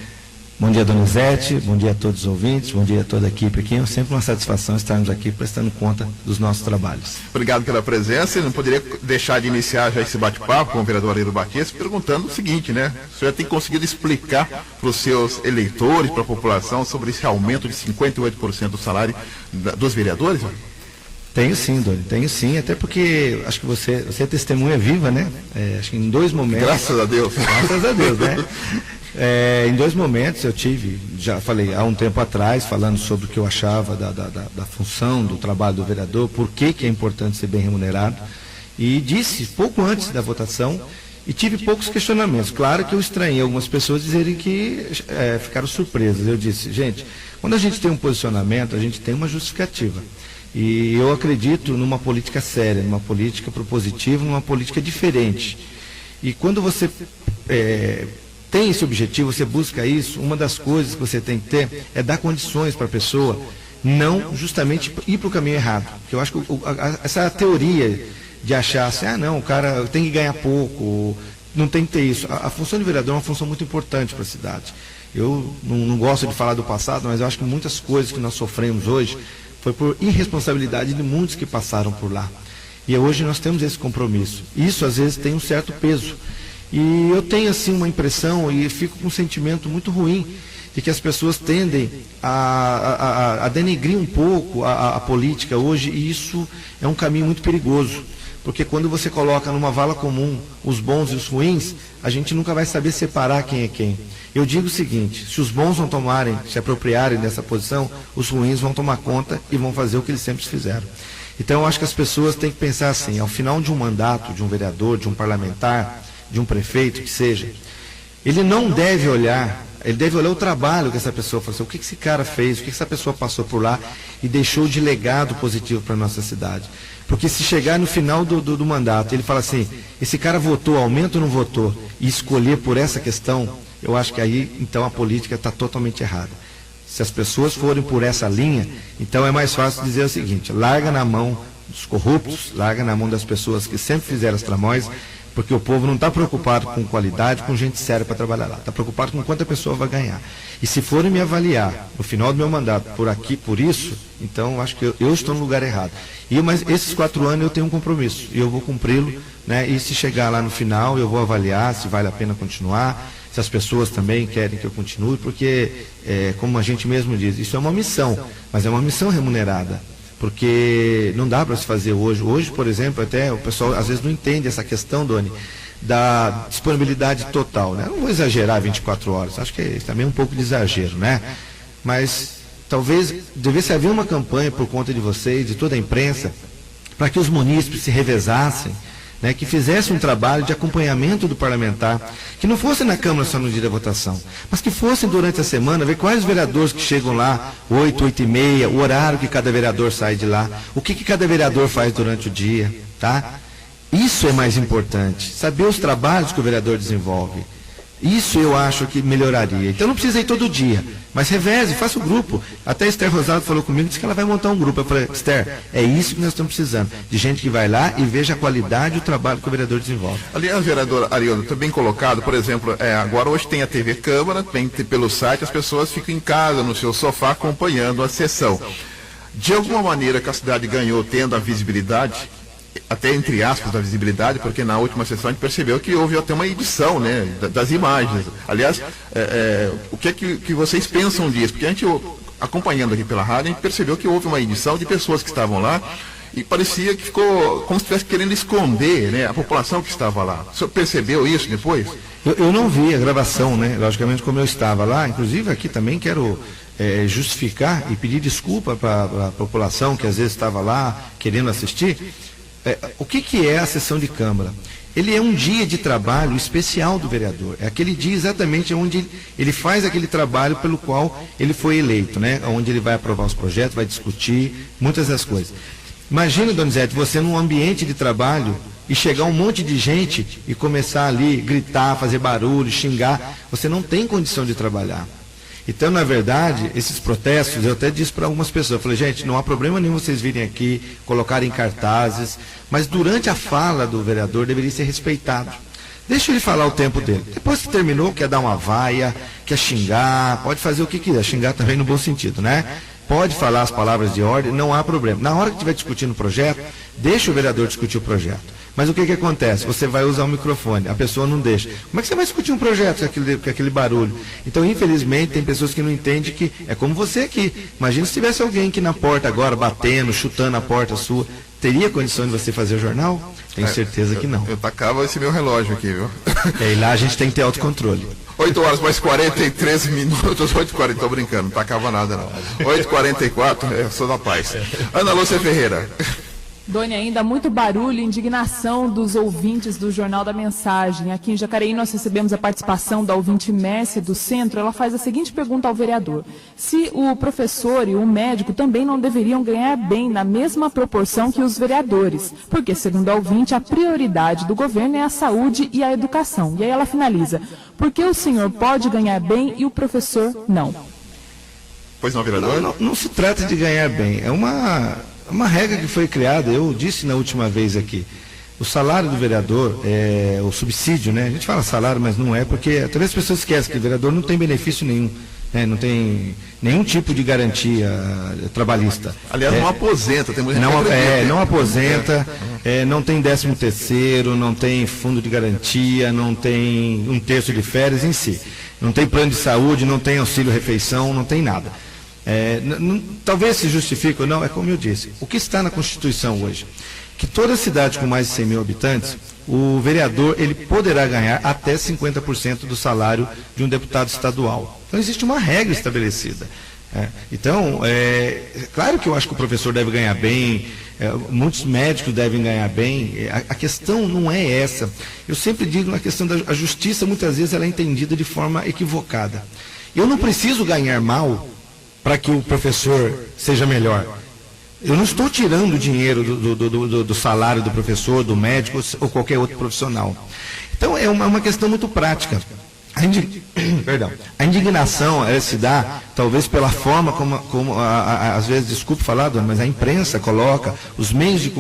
Speaker 3: Bom dia, Donizete, bom dia a todos os ouvintes, bom dia a toda a equipe aqui. É sempre uma satisfação estarmos aqui prestando conta dos nossos trabalhos.
Speaker 2: Obrigado pela presença, e não poderia deixar de iniciar já esse bate-papo com o vereador Arildo Batista perguntando o seguinte, né? O senhor tem conseguido explicar para os seus eleitores, para a população, sobre esse aumento de 58% do salário dos vereadores?
Speaker 3: Tenho sim, Doni, tenho sim, até porque acho que você é testemunha viva, né? Acho que em 2 momentos...
Speaker 2: Graças a Deus.
Speaker 3: Graças a Deus, né? Em 2 momentos eu tive, já falei há um tempo atrás, falando sobre o que eu achava da função, do trabalho do vereador, por que é importante ser bem remunerado, e disse pouco antes da votação, e tive poucos questionamentos. Claro que eu estranhei algumas pessoas dizerem que ficaram surpresas. Eu disse, gente, quando a gente tem um posicionamento, a gente tem uma justificativa. E eu acredito numa política séria, numa política propositiva, numa política diferente. E quando você tem esse objetivo, você busca isso, uma das coisas que você tem que ter é dar condições para a pessoa não justamente ir para o caminho errado. Porque eu acho que essa teoria de achar assim, não, o cara tem que ganhar pouco, não tem que ter isso. A função de vereador é uma função muito importante para a cidade. Eu não gosto de falar do passado, mas eu acho que muitas coisas que nós sofremos hoje foi por irresponsabilidade de muitos que passaram por lá. E hoje nós temos esse compromisso. Isso às vezes tem um certo peso. E eu tenho assim uma impressão e fico com um sentimento muito ruim de que as pessoas tendem a denegrir um pouco a política hoje, e isso é um caminho muito perigoso, porque quando você coloca numa vala comum os bons e os ruins, a gente nunca vai saber separar quem é quem. Eu digo o seguinte, se os bons vão se apropriarem dessa posição, os ruins vão tomar conta e vão fazer o que eles sempre fizeram. Então eu acho que as pessoas têm que pensar assim, ao final de um mandato, de um vereador, de um parlamentar, de um prefeito, que seja, ele não deve olhar, ele deve olhar o trabalho que essa pessoa faz, o que esse cara fez, o que essa pessoa passou por lá e deixou de legado positivo para a nossa cidade. Porque se chegar no final do mandato, ele fala assim, esse cara votou, aumenta ou não votou, e escolher por essa questão, eu acho que aí, então, a política está totalmente errada. Se as pessoas forem por essa linha, então é mais fácil dizer o seguinte, larga na mão dos corruptos, larga na mão das pessoas que sempre fizeram as tramóias, porque o povo não está preocupado com qualidade, com gente séria para trabalhar lá. Está preocupado com quanta pessoa vai ganhar. E se forem me avaliar no final do meu mandato por aqui, por isso, então acho que eu estou no lugar errado. Mas esses 4 anos eu tenho um compromisso, e eu vou cumpri-lo, né? E se chegar lá no final, eu vou avaliar se vale a pena continuar, se as pessoas também querem que eu continue, porque, como a gente mesmo diz, isso é uma missão, mas é uma missão remunerada. Porque não dá para se fazer hoje. Hoje, por exemplo, até o pessoal às vezes não entende essa questão, Doni, da disponibilidade total, né? Não vou exagerar 24 horas, acho que é também um pouco de exagero, né? Mas talvez devesse haver uma campanha por conta de vocês, de toda a imprensa, para que os munícipes se revezassem, né, que fizesse um trabalho de acompanhamento do parlamentar, que não fosse na Câmara só no dia da votação, mas que fosse durante a semana, ver quais vereadores que chegam lá, 8, 8h30, o horário que cada vereador sai de lá, o que cada vereador faz durante o dia, tá? Isso é mais importante, saber os trabalhos que o vereador desenvolve. Isso eu acho que melhoraria. Então não precisa ir todo dia, mas reveze, faça o grupo. Até a Esther Rosado falou comigo, disse que ela vai montar um grupo. Eu falei, Esther, é isso que nós estamos precisando, de gente que vai lá e veja a qualidade e o trabalho que o vereador desenvolve.
Speaker 2: Aliás, vereador Arildo, está bem colocado, por exemplo, agora hoje tem a TV Câmara, tem pelo site, as pessoas ficam em casa, no seu sofá, acompanhando a sessão. De alguma maneira que a cidade ganhou tendo a visibilidade, até entre aspas, da visibilidade, porque na última sessão a gente percebeu que houve até uma edição, né, das imagens. Aliás, o que é que vocês pensam disso? Porque a gente, acompanhando aqui pela rádio, a gente percebeu que houve uma edição de pessoas que estavam lá e parecia que ficou como se estivesse querendo esconder, né, a população que estava lá. O senhor percebeu isso depois?
Speaker 3: Eu não vi a gravação, né, logicamente, como eu estava lá. Inclusive aqui também quero justificar e pedir desculpa para a população que às vezes estava lá querendo assistir. O que é a sessão de Câmara? ele é um dia de trabalho especial do vereador. É aquele dia exatamente onde ele faz aquele trabalho pelo qual ele foi eleito, né? Onde ele vai aprovar os projetos, vai discutir muitas das coisas. Imagina, Donizete, você num ambiente de trabalho e chegar um monte de gente e começar ali, gritar, fazer barulho, xingar. Você não tem condição de trabalhar. Então, na verdade, esses protestos, eu até disse para algumas pessoas, eu falei, gente, não há problema nenhum vocês virem aqui, colocarem cartazes, mas durante a fala do vereador deveria ser respeitado. Deixa ele falar o tempo dele. Depois que terminou, quer dar uma vaia, quer xingar, pode fazer o que quiser, xingar também no bom sentido, né? Pode falar as palavras de ordem, não há problema. Na hora que estiver discutindo o projeto, deixa o vereador discutir o projeto. Mas o que acontece? Você vai usar o microfone, a pessoa não deixa. Como é que você vai discutir um projeto com aquele barulho? Então, infelizmente, tem pessoas que não entendem que é como você aqui. Imagina se tivesse alguém aqui na porta agora, batendo, chutando a porta sua. Teria condição de você fazer o jornal? Tenho certeza que não.
Speaker 2: Eu tacava esse meu relógio aqui, viu?
Speaker 3: E lá a gente tem que ter autocontrole.
Speaker 2: 8 horas mais 43 minutos, 8h40, estou brincando, não tacava nada não. 8h44, eu sou da paz. Ana Lúcia Ferreira.
Speaker 4: Doni, ainda muito barulho e indignação dos ouvintes do Jornal da Mensagem. Aqui em Jacareí nós recebemos a participação da ouvinte Mércia do Centro. Ela faz a seguinte pergunta ao vereador: se o professor e o médico também não deveriam ganhar bem na mesma proporção que os vereadores, porque, segundo a ouvinte, a prioridade do governo é a saúde e a educação. E aí ela finaliza: por que o senhor pode ganhar bem e o professor não?
Speaker 2: Pois não, vereador?
Speaker 3: Não se trata de ganhar bem, é uma regra que foi criada, eu disse na última vez aqui, o salário do vereador, o subsídio, né? A gente fala salário, mas não é, porque talvez as pessoas esquecem que o vereador não tem benefício nenhum, né? Não tem nenhum tipo de garantia trabalhista.
Speaker 2: Aliás, não aposenta, tem muita gente
Speaker 3: não aposenta, não tem 13º, não tem fundo de garantia, não tem 1/3 de férias em si, não tem plano de saúde, não tem auxílio-refeição, não tem nada. Talvez se justifique ou não, é como eu disse, o que está na Constituição hoje, que toda cidade com mais de 100 mil habitantes, o vereador ele poderá ganhar até 50% do salário de um deputado estadual. Então existe uma regra estabelecida. Então, claro que eu acho que o professor deve ganhar bem, muitos médicos devem ganhar bem, a questão não é essa. Eu sempre digo na questão da justiça, muitas vezes ela é entendida de forma equivocada. Eu não preciso ganhar mal para que o professor seja melhor. Eu não estou tirando dinheiro do salário do professor, do médico ou qualquer outro profissional. Então é uma questão muito prática. A indignação ela se dá, talvez pela forma como às vezes, desculpe falar, dona, mas a imprensa coloca, os meios de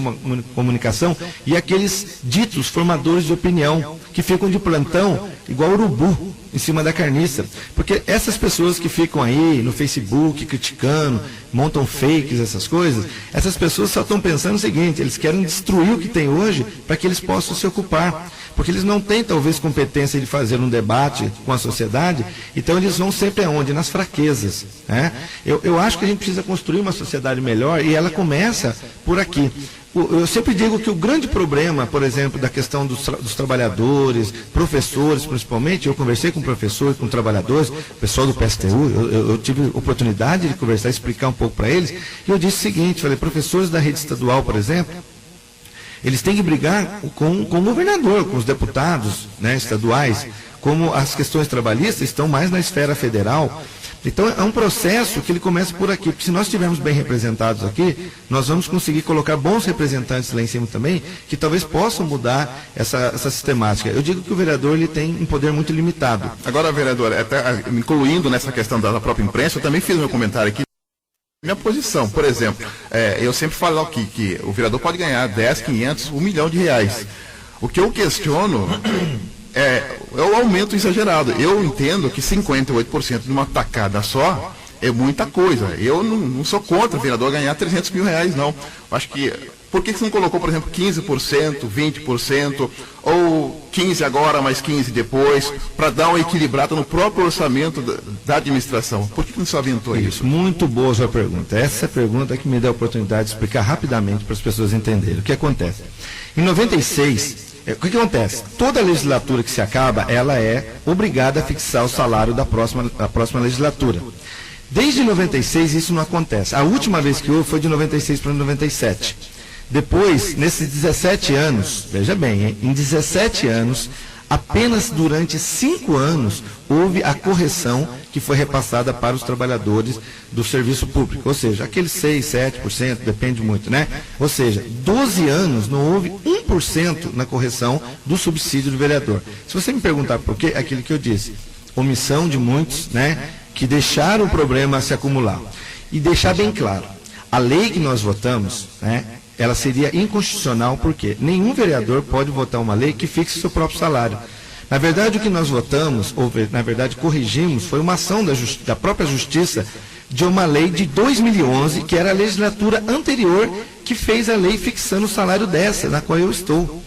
Speaker 3: comunicação e aqueles ditos formadores de opinião que ficam de plantão igual urubu em cima da carniça. Porque essas pessoas que ficam aí no Facebook criticando, montam fakes, essas coisas, essas pessoas só estão pensando o seguinte: eles querem destruir o que tem hoje para que eles possam se ocupar. Porque eles não têm, talvez, competência de fazer um debate com a sociedade, então eles vão sempre aonde? Nas fraquezas. Né? Eu acho que a gente precisa construir uma sociedade melhor e ela começa por aqui. Eu sempre digo que o grande problema, por exemplo, da questão dos trabalhadores, professores principalmente, eu conversei com professores, com trabalhadores, o pessoal do PSTU, eu tive oportunidade de conversar, explicar um pouco para eles, e eu disse o seguinte, falei, professores da rede estadual, por exemplo, eles têm que brigar com o governador, com os deputados, né, estaduais, como as questões trabalhistas estão mais na esfera federal. Então é um processo que ele começa por aqui, porque se nós estivermos bem representados aqui, nós vamos conseguir colocar bons representantes lá em cima também, que talvez possam mudar essa sistemática. Eu digo que o vereador ele tem um poder muito limitado.
Speaker 2: Agora, vereador, até incluindo nessa questão da própria imprensa, eu também fiz meu comentário aqui. Minha posição, por exemplo, eu sempre falo aqui que o vereador pode ganhar 10, 500, 1 milhão de reais. O que eu questiono é o aumento exagerado. Eu entendo que 58% de uma tacada só é muita coisa. Eu não sou contra o vereador ganhar 300 mil reais, não. Acho que, por que você não colocou, por exemplo, 15%, 20%, ou 15% agora, mais 15% depois, para dar uma equilibrada no próprio orçamento da administração? Por que não se aventou isso?
Speaker 3: Muito boa a sua pergunta. Essa pergunta que me dá a oportunidade de explicar rapidamente para as pessoas entenderem. O que acontece? Em 96, o que acontece? Toda legislatura que se acaba, ela é obrigada a fixar o salário da próxima legislatura. Desde 96 isso não acontece. A última vez que houve foi de 96 para 97. Depois, nesses 17 anos, veja bem, hein, em 17 anos, apenas durante 5 anos houve a correção que foi repassada para os trabalhadores do serviço público, ou seja, aqueles 6, 7%, depende muito, né? Ou seja, 12 anos não houve 1% na correção do subsídio do vereador. Se você me perguntar por quê, é aquilo que eu disse, omissão de muitos, né, que deixaram o problema se acumular. E deixar bem claro, a lei que nós votamos, né, ela seria inconstitucional porque nenhum vereador pode votar uma lei que fixe seu próprio salário. Na verdade, o que nós votamos, ou na verdade corrigimos, foi uma ação da própria Justiça de uma lei de 2011, que era a legislatura anterior que fez a lei fixando o salário dessa, na qual eu estou.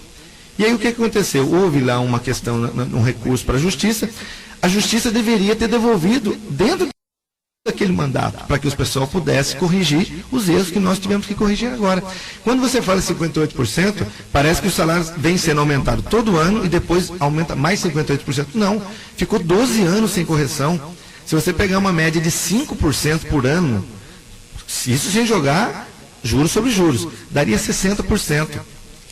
Speaker 3: E aí o que aconteceu? Houve lá uma questão, um recurso para a Justiça deveria ter devolvido dentro daquele mandato, para que o pessoal pudesse corrigir os erros que nós tivemos que corrigir agora. Quando você fala 58%, parece que os salários vêm sendo aumentados todo ano e depois aumenta mais 58%. Não, ficou 12 anos sem correção. Se você pegar uma média de 5% por ano, isso sem jogar juros sobre juros, daria 60%.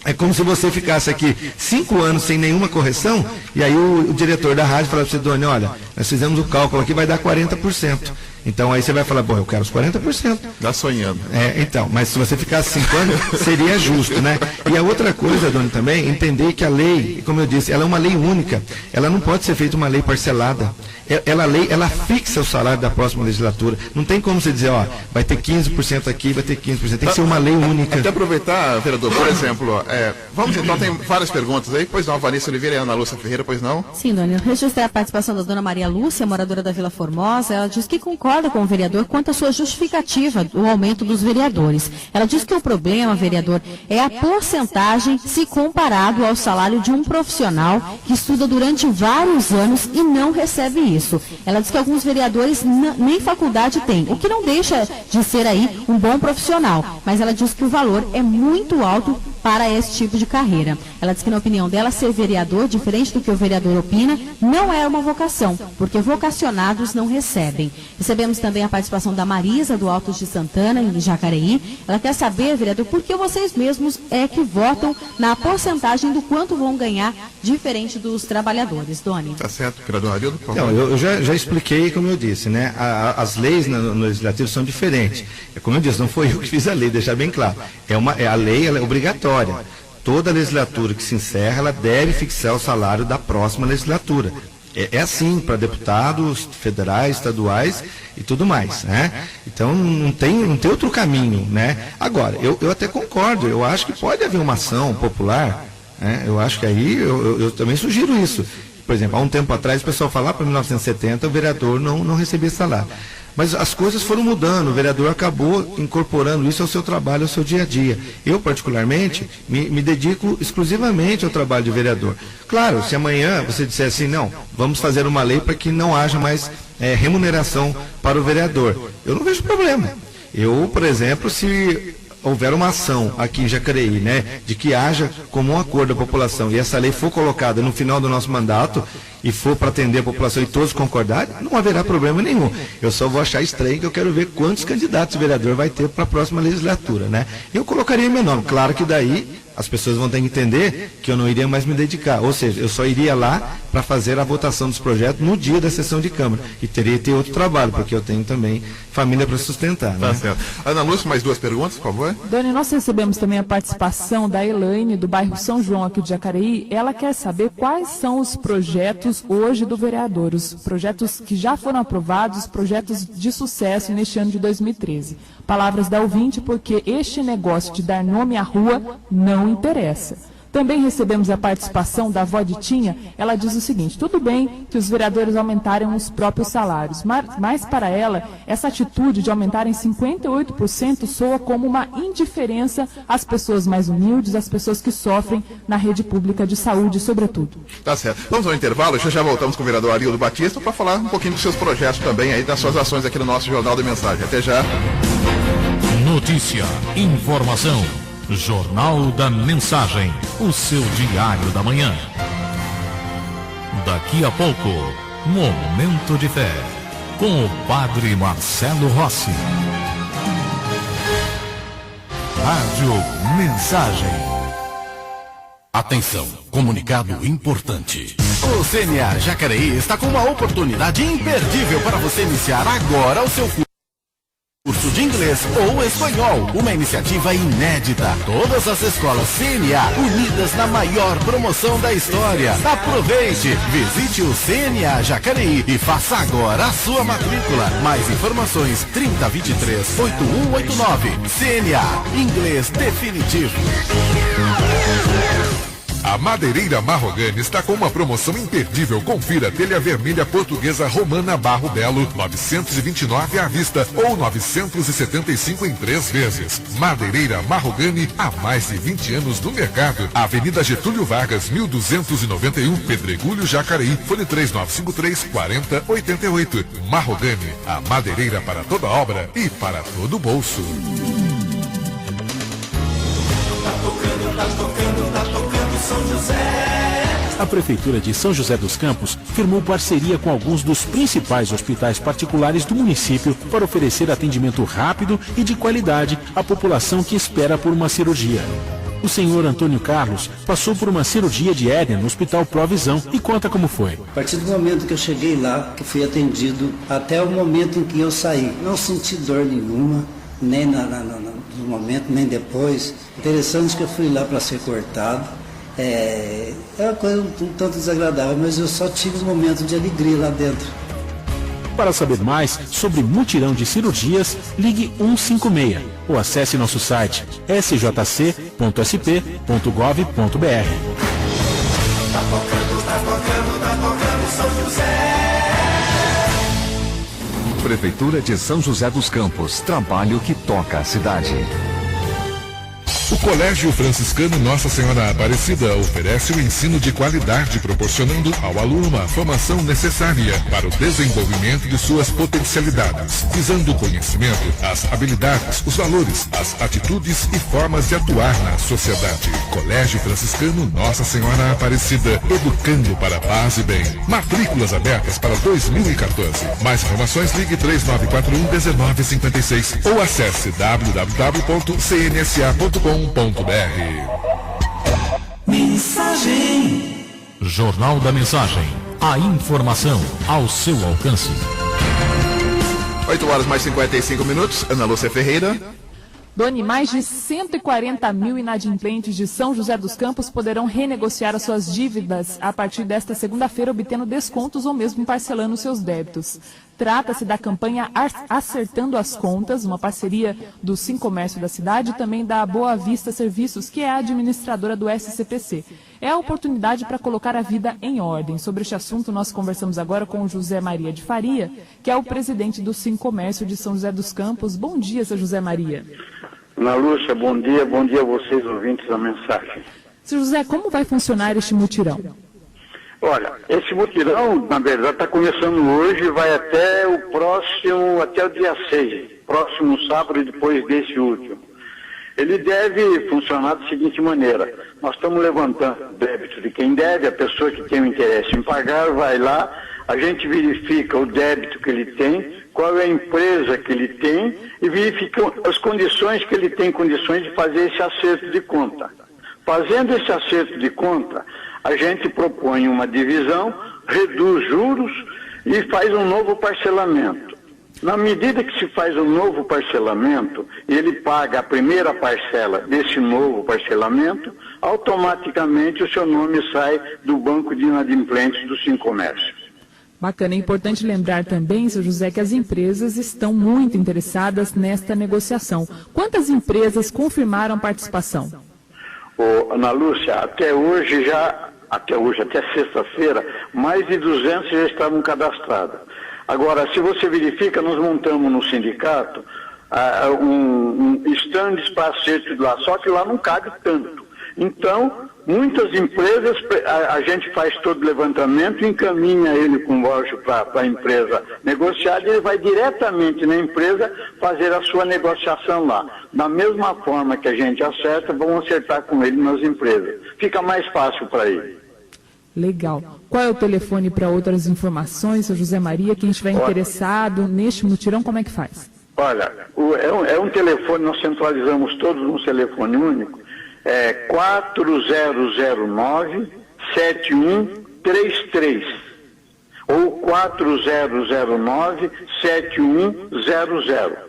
Speaker 3: É como se você ficasse aqui 5 anos sem nenhuma correção, e aí o diretor da rádio fala para você, Doni, olha, nós fizemos o cálculo aqui, vai dar 40%. Então aí você vai falar, bom, eu quero os 40%.
Speaker 2: Dá sonhando.
Speaker 3: Então, mas se você ficasse 5 anos, seria justo, né? E a outra coisa, Doni, também, entender que a lei, como eu disse, ela é uma lei única, ela não pode ser feita uma lei parcelada. Ela fixa o salário da próxima legislatura. Não tem como você dizer, ó, vai ter 15% aqui, vai ter 15%. Tem que ser uma lei única.
Speaker 2: Até aproveitar, vereador, por exemplo, vamos então, tem várias perguntas aí, pois não, Vanessa Oliveira e Ana Lúcia Ferreira, pois não?
Speaker 5: Sim, Doni, eu registrei a participação da dona Maria Lúcia, moradora da Vila Formosa. Ela diz que concorda com o vereador quanto à sua justificativa do aumento dos vereadores. Ela diz que o problema, vereador, é a porcentagem se comparado ao salário de um profissional que estuda durante vários anos e não recebe isso. Ela diz que alguns vereadores nem faculdade têm, o que não deixa de ser aí um bom profissional, mas ela diz que o valor é muito alto para esse tipo de carreira. Ela diz que, na opinião dela, ser vereador, diferente do que o vereador opina, não é uma vocação, porque vocacionados não recebem. Recebemos também a participação da Marisa, do Altos de Santana, em Jacareí. Ela quer saber, vereador, por que vocês mesmos é que votam na porcentagem do quanto vão ganhar, diferente dos trabalhadores, Doni.
Speaker 2: Tá certo, vereador Arildo, por favor.
Speaker 3: Não, eu já expliquei, como eu disse, né? As leis no legislativo são diferentes. Como eu disse, não foi eu que fiz a lei, deixar bem claro. A lei ela é obrigatória. Toda legislatura que se encerra, ela deve fixar o salário da próxima legislatura. É assim para deputados federais, estaduais e tudo mais, né? Então não tem outro caminho, né? Agora, eu até concordo, eu acho que pode haver uma ação popular, né? Eu acho que aí eu também sugiro isso. Por exemplo, há um tempo atrás o pessoal falava para 1970 o vereador não recebia salário. Mas as coisas foram mudando, o vereador acabou incorporando isso ao seu trabalho, ao seu dia a dia. Eu, particularmente, me dedico exclusivamente ao trabalho de vereador. Claro, se amanhã você disser assim, não, vamos fazer uma lei para que não haja mais remuneração para o vereador, eu não vejo problema. Eu, por exemplo, se houver uma ação aqui em Jacareí, né, de que haja comum acordo da população e essa lei for colocada no final do nosso mandato e for para atender a população e todos concordarem, não haverá problema nenhum. Eu só vou achar estranho que eu quero ver quantos candidatos o vereador vai ter para a próxima legislatura, né? Eu colocaria meu nome. Claro que daí as pessoas vão ter que entender que eu não iria mais me dedicar, ou seja, eu só iria lá para fazer a votação dos projetos no dia da sessão de Câmara e teria que ter outro trabalho, porque eu tenho também família para sustentar, né?
Speaker 2: Tá certo. Ana Lúcia, mais 2 perguntas, por favor.
Speaker 4: Doni, nós recebemos também a participação da Elaine, do bairro São João, aqui de Jacareí. Ela quer saber quais são os projetos hoje do vereador, os projetos que já foram aprovados, os projetos de sucesso neste ano de 2013. Palavras da ouvinte, porque este negócio de dar nome à rua não interessa. Também recebemos a participação da avó de Tinha. Ela diz o seguinte: tudo bem que os vereadores aumentarem os próprios salários, mas para ela, essa atitude de aumentarem 58% soa como uma indiferença às pessoas mais humildes, às pessoas que sofrem na rede pública de saúde, sobretudo.
Speaker 2: Tá certo. Vamos ao intervalo, já voltamos com o vereador Arildo Batista para falar um pouquinho dos seus projetos também, aí das suas ações aqui no nosso Jornal da Mensagem. Até já.
Speaker 1: Notícia, informação. Jornal da Mensagem, o seu diário da manhã. Daqui a pouco, Momento de Fé, com o Padre Marcelo Rossi. Rádio Mensagem.
Speaker 6: Atenção, comunicado importante. O CNA Jacareí está com uma oportunidade imperdível para você iniciar agora o seu curso de inglês ou espanhol. Uma iniciativa inédita. Todas as escolas CNA unidas na maior promoção da história. Aproveite, visite o CNA Jacareí e faça agora a sua matrícula. Mais informações 3023-8189. CNA, inglês definitivo.
Speaker 7: A Madeireira Marrogani está com uma promoção imperdível. Confira: telha vermelha portuguesa romana Barro Belo, 929 à vista ou 975 em 3 vezes. Madeireira Marrogani, há mais de 20 anos no mercado. Avenida Getúlio Vargas, 1291, Pedregulho, Jacareí. Fone 3953-4088. Marrogani, a madeireira para toda obra e para todo bolso.
Speaker 8: Tá tocando São José.
Speaker 9: A Prefeitura de São José dos Campos firmou parceria com alguns dos principais hospitais particulares do município para oferecer atendimento rápido e de qualidade à população que espera por uma cirurgia. O senhor Antônio Carlos passou por uma cirurgia de hérnia no Hospital Provisão e conta como foi.
Speaker 10: A partir do momento que eu cheguei lá, que fui atendido, até o momento em que eu saí, não senti dor nenhuma, nem no momento, nem depois. Interessante que eu fui lá para ser cortado. É uma coisa um tanto desagradável, mas eu só tive um momento de alegria lá dentro.
Speaker 9: Para saber mais sobre mutirão de cirurgias, ligue 156 ou acesse nosso site sjc.sp.gov.br.
Speaker 8: Tá tocando São José.
Speaker 11: Prefeitura de São José dos Campos. Trabalho que toca a cidade.
Speaker 7: O Colégio Franciscano Nossa Senhora Aparecida oferece o ensino de qualidade, proporcionando ao aluno uma formação necessária para o desenvolvimento de suas potencialidades, visando o conhecimento, as habilidades, os valores, as atitudes e formas de atuar na sociedade. Colégio Franciscano Nossa Senhora Aparecida, educando para a paz e bem. Matrículas abertas para 2014. Mais informações, ligue 3941-1956 ou acesse www.cnsa.com.br.
Speaker 8: Mensagem.
Speaker 1: Jornal da Mensagem. A informação ao seu alcance.
Speaker 2: 8h mais 55. Ana Lúcia Ferreira.
Speaker 4: Doni, mais de 140 mil inadimplentes de São José dos Campos poderão renegociar as suas dívidas a partir desta segunda-feira, obtendo descontos ou mesmo parcelando seus débitos. Trata-se da campanha Acertando as Contas, uma parceria do Sincomércio da cidade e também da Boa Vista Serviços, que é a administradora do SCPC. É a oportunidade para colocar a vida em ordem. Sobre este assunto, nós conversamos agora com o José Maria de Faria, que é o presidente do Sincomércio de São José dos Campos. Bom dia, seu José Maria.
Speaker 12: Ana Lúcia, bom dia a vocês, ouvintes da Mensagem.
Speaker 4: Seu José, como vai funcionar este mutirão?
Speaker 12: Olha, esse mutirão, na verdade, está começando hoje e vai até o dia 6, próximo sábado e depois desse último. Ele deve funcionar da seguinte maneira: nós estamos levantando o débito de quem deve, a pessoa que tem o interesse em pagar vai lá, a gente verifica o débito que ele tem, qual é a empresa que ele tem e verifica as condições que ele tem condições de fazer esse acerto de conta. Fazendo esse acerto de conta, a gente propõe uma divisão, reduz juros e faz um novo parcelamento. Na medida que se faz um novo parcelamento e ele paga a primeira parcela desse novo parcelamento, automaticamente o seu nome sai do banco de inadimplentes do Sincomércio.
Speaker 4: Bacana, é importante lembrar também, seu José, que as empresas estão muito interessadas nesta negociação. Quantas empresas confirmaram participação?
Speaker 12: Ana Lúcia, até sexta-feira, mais de 200 já estavam cadastradas. Agora, se você verifica, nós montamos no sindicato estandes para acerto de lá, só que lá não cabe tanto. Então, muitas empresas, a gente faz todo o levantamento, encaminha ele com voucher para a empresa negociar e ele vai diretamente na empresa fazer a sua negociação lá. Da mesma forma que a gente acerta, vamos acertar com ele nas empresas. Fica mais fácil para ele.
Speaker 4: Legal. Qual é o telefone para outras informações, seu José Maria? Quem estiver interessado neste mutirão, como é que faz?
Speaker 12: Olha, é um telefone, nós centralizamos todos num telefone único, 4009-7133 ou 4009-7100.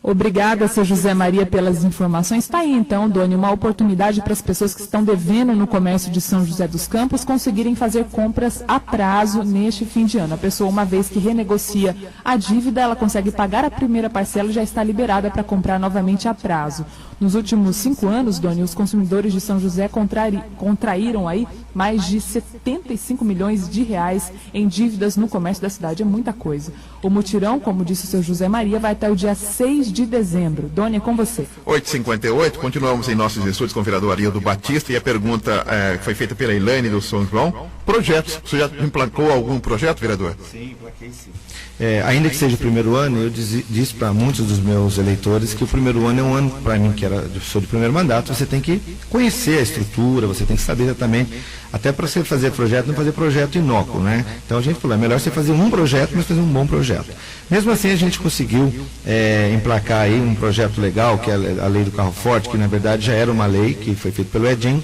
Speaker 4: Obrigada, seu José Maria, pelas informações. Está aí, então, Doni, uma oportunidade para as pessoas que estão devendo no comércio de São José dos Campos conseguirem fazer compras a prazo neste fim de ano. A pessoa, uma vez que renegocia a dívida, ela consegue pagar a primeira parcela e já está liberada para comprar novamente a prazo. Nos últimos 5 anos, Doni, os consumidores de São José contraíram aí mais de 75 milhões de reais em dívidas no comércio da cidade. É muita coisa. O mutirão, como disse o seu José Maria, vai até o dia 6 de dezembro. Doni, é com você.
Speaker 2: 8h58, continuamos em nossos estúdios com o vereador Arildo Batista, e a pergunta foi feita pela Elaine do São João. Projetos, você já emplacou algum projeto, vereador?
Speaker 3: Sim, emplaquei sim. Ainda que seja o primeiro ano, eu disse para muitos dos meus eleitores que o primeiro ano é um ano, para mim, que sou de primeiro mandato, você tem que conhecer a estrutura, você tem que saber exatamente, até para você fazer projeto, não fazer projeto inócuo, né? Então a gente falou, é melhor você fazer um projeto, mas fazer um bom projeto. Mesmo assim, a gente conseguiu emplacar aí um projeto legal, que é a lei do carro forte, que na verdade já era uma lei que foi feita pelo Edinho,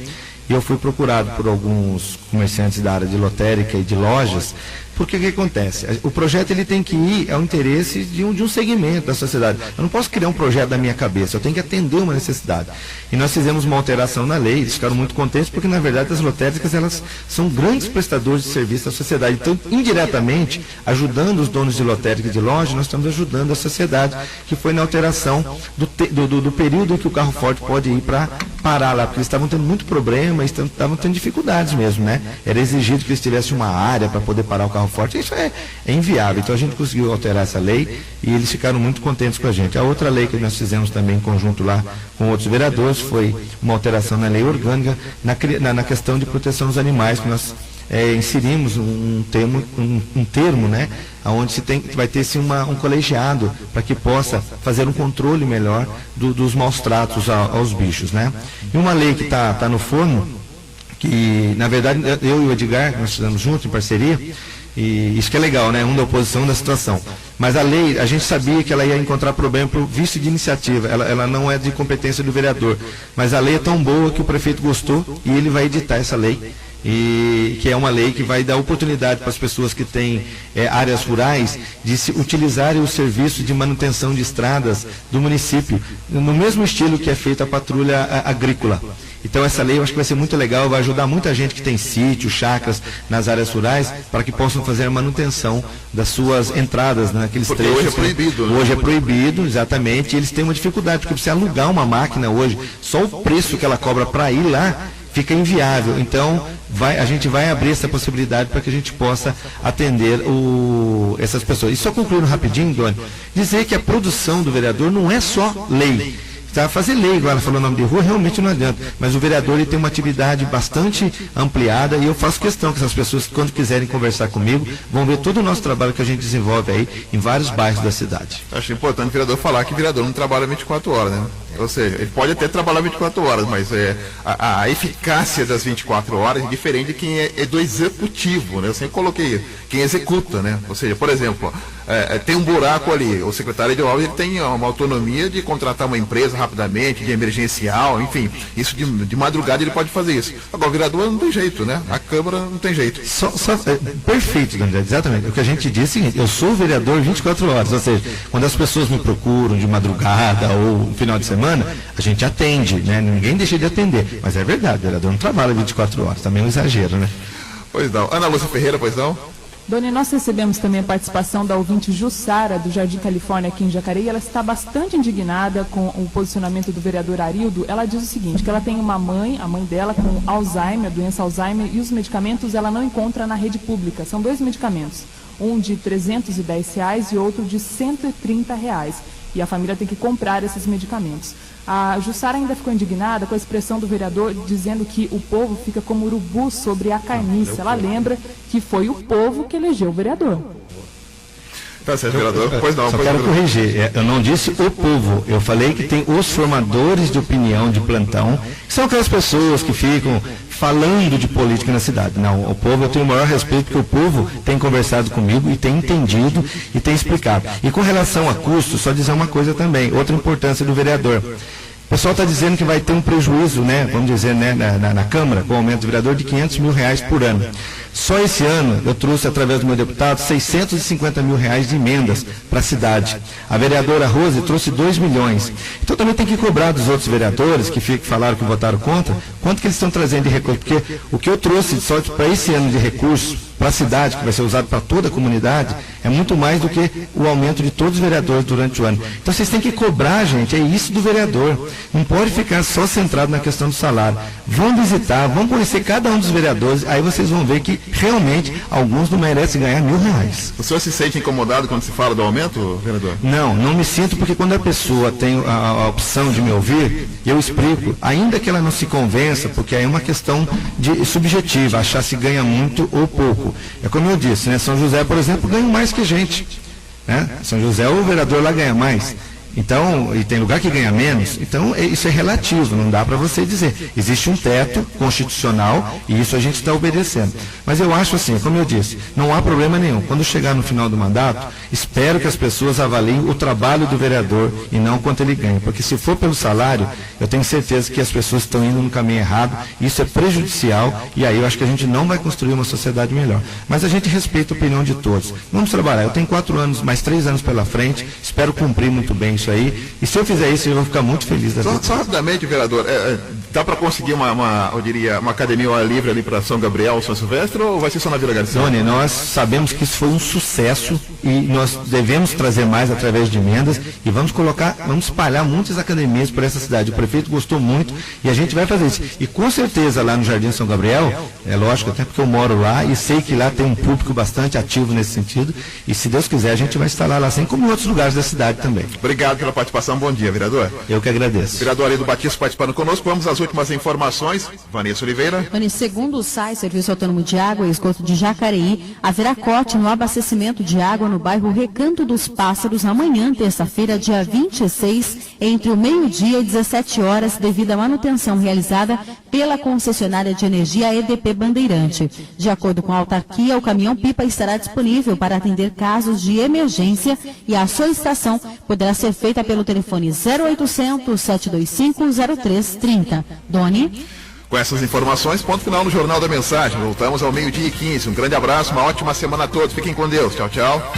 Speaker 3: e eu fui procurado por alguns comerciantes da área de lotérica e de lojas, porque o que acontece? O projeto ele tem que ir ao interesse de um segmento da sociedade. Eu não posso criar um projeto da minha cabeça, eu tenho que atender uma necessidade. E nós fizemos uma alteração na lei, eles ficaram muito contentes, porque na verdade as lotéricas elas são grandes prestadores de serviço à sociedade. Então, indiretamente, ajudando os donos de lotérica e de loja, nós estamos ajudando a sociedade, que foi na alteração do período em que o carro forte pode ir para parar lá, porque eles estavam tendo muito problema, estavam tendo dificuldades mesmo, né? Era exigido que eles tivessem uma área para poder parar o carro forte, isso é inviável. Então a gente conseguiu alterar essa lei e eles ficaram muito contentes com a gente. A outra lei que nós fizemos também em conjunto lá com outros vereadores foi uma alteração na lei orgânica na questão de proteção dos animais, que nós inserimos um termo, né, onde vai ter sim um colegiado para que possa fazer um controle melhor dos maus tratos aos bichos, né? E uma lei que está no forno, que na verdade eu e o Edgar, nós fizemos juntos em parceria, e isso que é legal, né? Um da oposição, um da situação. Mas a lei, a gente sabia que ela ia encontrar problema para o vício de iniciativa. Ela não é de competência do vereador. Mas a lei é tão boa que o prefeito gostou e ele vai editar essa lei. E que é uma lei que vai dar oportunidade para as pessoas que têm áreas rurais de se utilizarem o serviço de manutenção de estradas do município, no mesmo estilo que é feita a patrulha agrícola. Então essa lei eu acho que vai ser muito legal, vai ajudar muita gente que tem sítio, chácaras nas áreas rurais, para que possam fazer a manutenção das suas entradas naqueles trechos.
Speaker 2: Hoje é proibido, né?
Speaker 3: Hoje é proibido, exatamente, e eles têm uma dificuldade, porque você alugar uma máquina hoje, só o preço que ela cobra para ir lá fica inviável. Então a gente vai abrir essa possibilidade para que a gente possa atender essas pessoas. E só concluindo rapidinho, Doni, dizer que a produção do vereador não é só lei. Fazer lei, igual ela falou o nome de rua, realmente não adianta. Mas o vereador ele tem uma atividade bastante ampliada e eu faço questão que essas pessoas, quando quiserem conversar comigo, vão ver todo o nosso trabalho que a gente desenvolve aí em vários bairros da cidade.
Speaker 2: Acho importante o vereador falar que o vereador não trabalha 24 horas, né? Ou seja, ele pode até trabalhar 24 horas, mas a eficácia das 24 horas é diferente de quem é do executivo, né? Eu sempre coloquei quem executa, né? Ou seja, por exemplo, tem um buraco ali, o secretário de obras ele tem uma autonomia de contratar uma empresa rapidamente, de emergencial, enfim, isso de madrugada ele pode fazer isso. Agora o vereador não tem jeito, né? A Câmara não tem jeito.
Speaker 3: Perfeito, André, exatamente. O que a gente diz é o seguinte, eu sou vereador 24 horas, ou seja, quando as pessoas me procuram de madrugada ou no final de semana, a gente atende, né? Ninguém deixa de atender, mas é verdade, o vereador não trabalha 24 horas, também é um exagero, né?
Speaker 2: Pois não. Ana Lúcia Ferreira, pois não?
Speaker 4: Doni, nós recebemos também a participação da ouvinte Jussara, do Jardim Califórnia, aqui em Jacareí. Ela está bastante indignada com o posicionamento do vereador Arildo. Ela diz o seguinte, que ela tem uma mãe, a mãe dela, com Alzheimer, doença Alzheimer, e os medicamentos ela não encontra na rede pública. São 2 medicamentos, um de R$310 e outro de R$130. E a família tem que comprar esses medicamentos. A Jussara ainda ficou indignada com a expressão do vereador dizendo que o povo fica como urubu sobre a carniça. Ela lembra que foi o povo que elegeu o vereador.
Speaker 2: Tá certo, vereador. Pois não.
Speaker 3: Só quero corrigir. Eu não disse o povo. Eu falei que tem os formadores de opinião de plantão, que são aquelas pessoas que ficam falando de política na cidade. Não, o povo, eu tenho o maior respeito, porque o povo tem conversado comigo e tem entendido e tem explicado. E com relação a custo, só dizer uma coisa também, outra importância do vereador. O pessoal está dizendo que vai ter um prejuízo, né, vamos dizer, né, na Câmara, com o aumento do vereador, de R$500 mil por ano. Só esse ano eu trouxe, através do meu deputado, R$650 mil de emendas para a cidade. A vereadora Rose trouxe 2 milhões. Então também tem que cobrar dos outros vereadores que falaram que votaram contra, quanto que eles estão trazendo de recursos. Porque o que eu trouxe só para esse ano de recursos para a cidade, que vai ser usado para toda a comunidade, é muito mais do que o aumento de todos os vereadores durante o ano. Então vocês têm que cobrar, gente, é isso do vereador. Não pode ficar só centrado na questão do salário. Vão visitar, vão conhecer cada um dos vereadores, aí vocês vão ver que realmente alguns não merecem ganhar R$1.000.
Speaker 2: O senhor se sente incomodado quando se fala do aumento, vereador?
Speaker 3: Não me sinto, porque quando a pessoa tem a opção de me ouvir, eu explico, ainda que ela não se convença, porque aí é uma questão subjetiva, achar se ganha muito ou pouco. É como eu disse, né? São José, por exemplo, ganha mais que a gente, né? São José, o vereador lá ganha mais. Então, e tem lugar que ganha menos, então isso é relativo, não dá para você dizer. Existe um teto constitucional e isso a gente está obedecendo. Mas eu acho assim, como eu disse, não há problema nenhum. Quando chegar no final do mandato, espero que as pessoas avaliem o trabalho do vereador e não quanto ele ganha. Porque se for pelo salário, eu tenho certeza que as pessoas estão indo no caminho errado, isso é prejudicial e aí eu acho que a gente não vai construir uma sociedade melhor. Mas a gente respeita a opinião de todos. Vamos trabalhar, eu tenho 4 anos, mais 3 anos pela frente, espero cumprir muito bem isso aí, e se eu fizer isso, eu vou ficar muito feliz.
Speaker 2: Só rapidamente, vereador, dá para conseguir uma academia ao ar livre ali para São Gabriel, São Silvestre, ou vai ser só na Vila Garcia?
Speaker 3: Doni, nós sabemos que isso foi um sucesso e nós devemos trazer mais através de emendas e vamos espalhar muitas academias por essa cidade. O prefeito gostou muito e a gente vai fazer isso. E com certeza lá no Jardim São Gabriel, é lógico, até porque eu moro lá e sei que lá tem um público bastante ativo nesse sentido, e se Deus quiser a gente vai instalar lá, assim como em outros lugares da cidade também.
Speaker 2: Obrigado pela participação, bom dia, vereador.
Speaker 3: Eu que agradeço.
Speaker 2: Vereador Alido Batista participando conosco, vamos às últimas informações. Vanessa Oliveira.
Speaker 5: Segundo o SAI, Serviço Autônomo de Água e Esgoto de Jacareí, haverá corte no abastecimento de água no bairro Recanto dos Pássaros amanhã, terça-feira, dia 26, entre o meio-dia e 17 horas, devido à manutenção realizada pela concessionária de energia EDP Bandeirante. De acordo com a autarquia, o caminhão-pipa estará disponível para atender casos de emergência e a solicitação poderá ser feita pelo telefone 0800 725 0330. Doni?
Speaker 2: Com essas informações, ponto final no Jornal da Mensagem. Voltamos ao 12:15. Um grande abraço, uma ótima semana a todos. Fiquem com Deus. Tchau, tchau.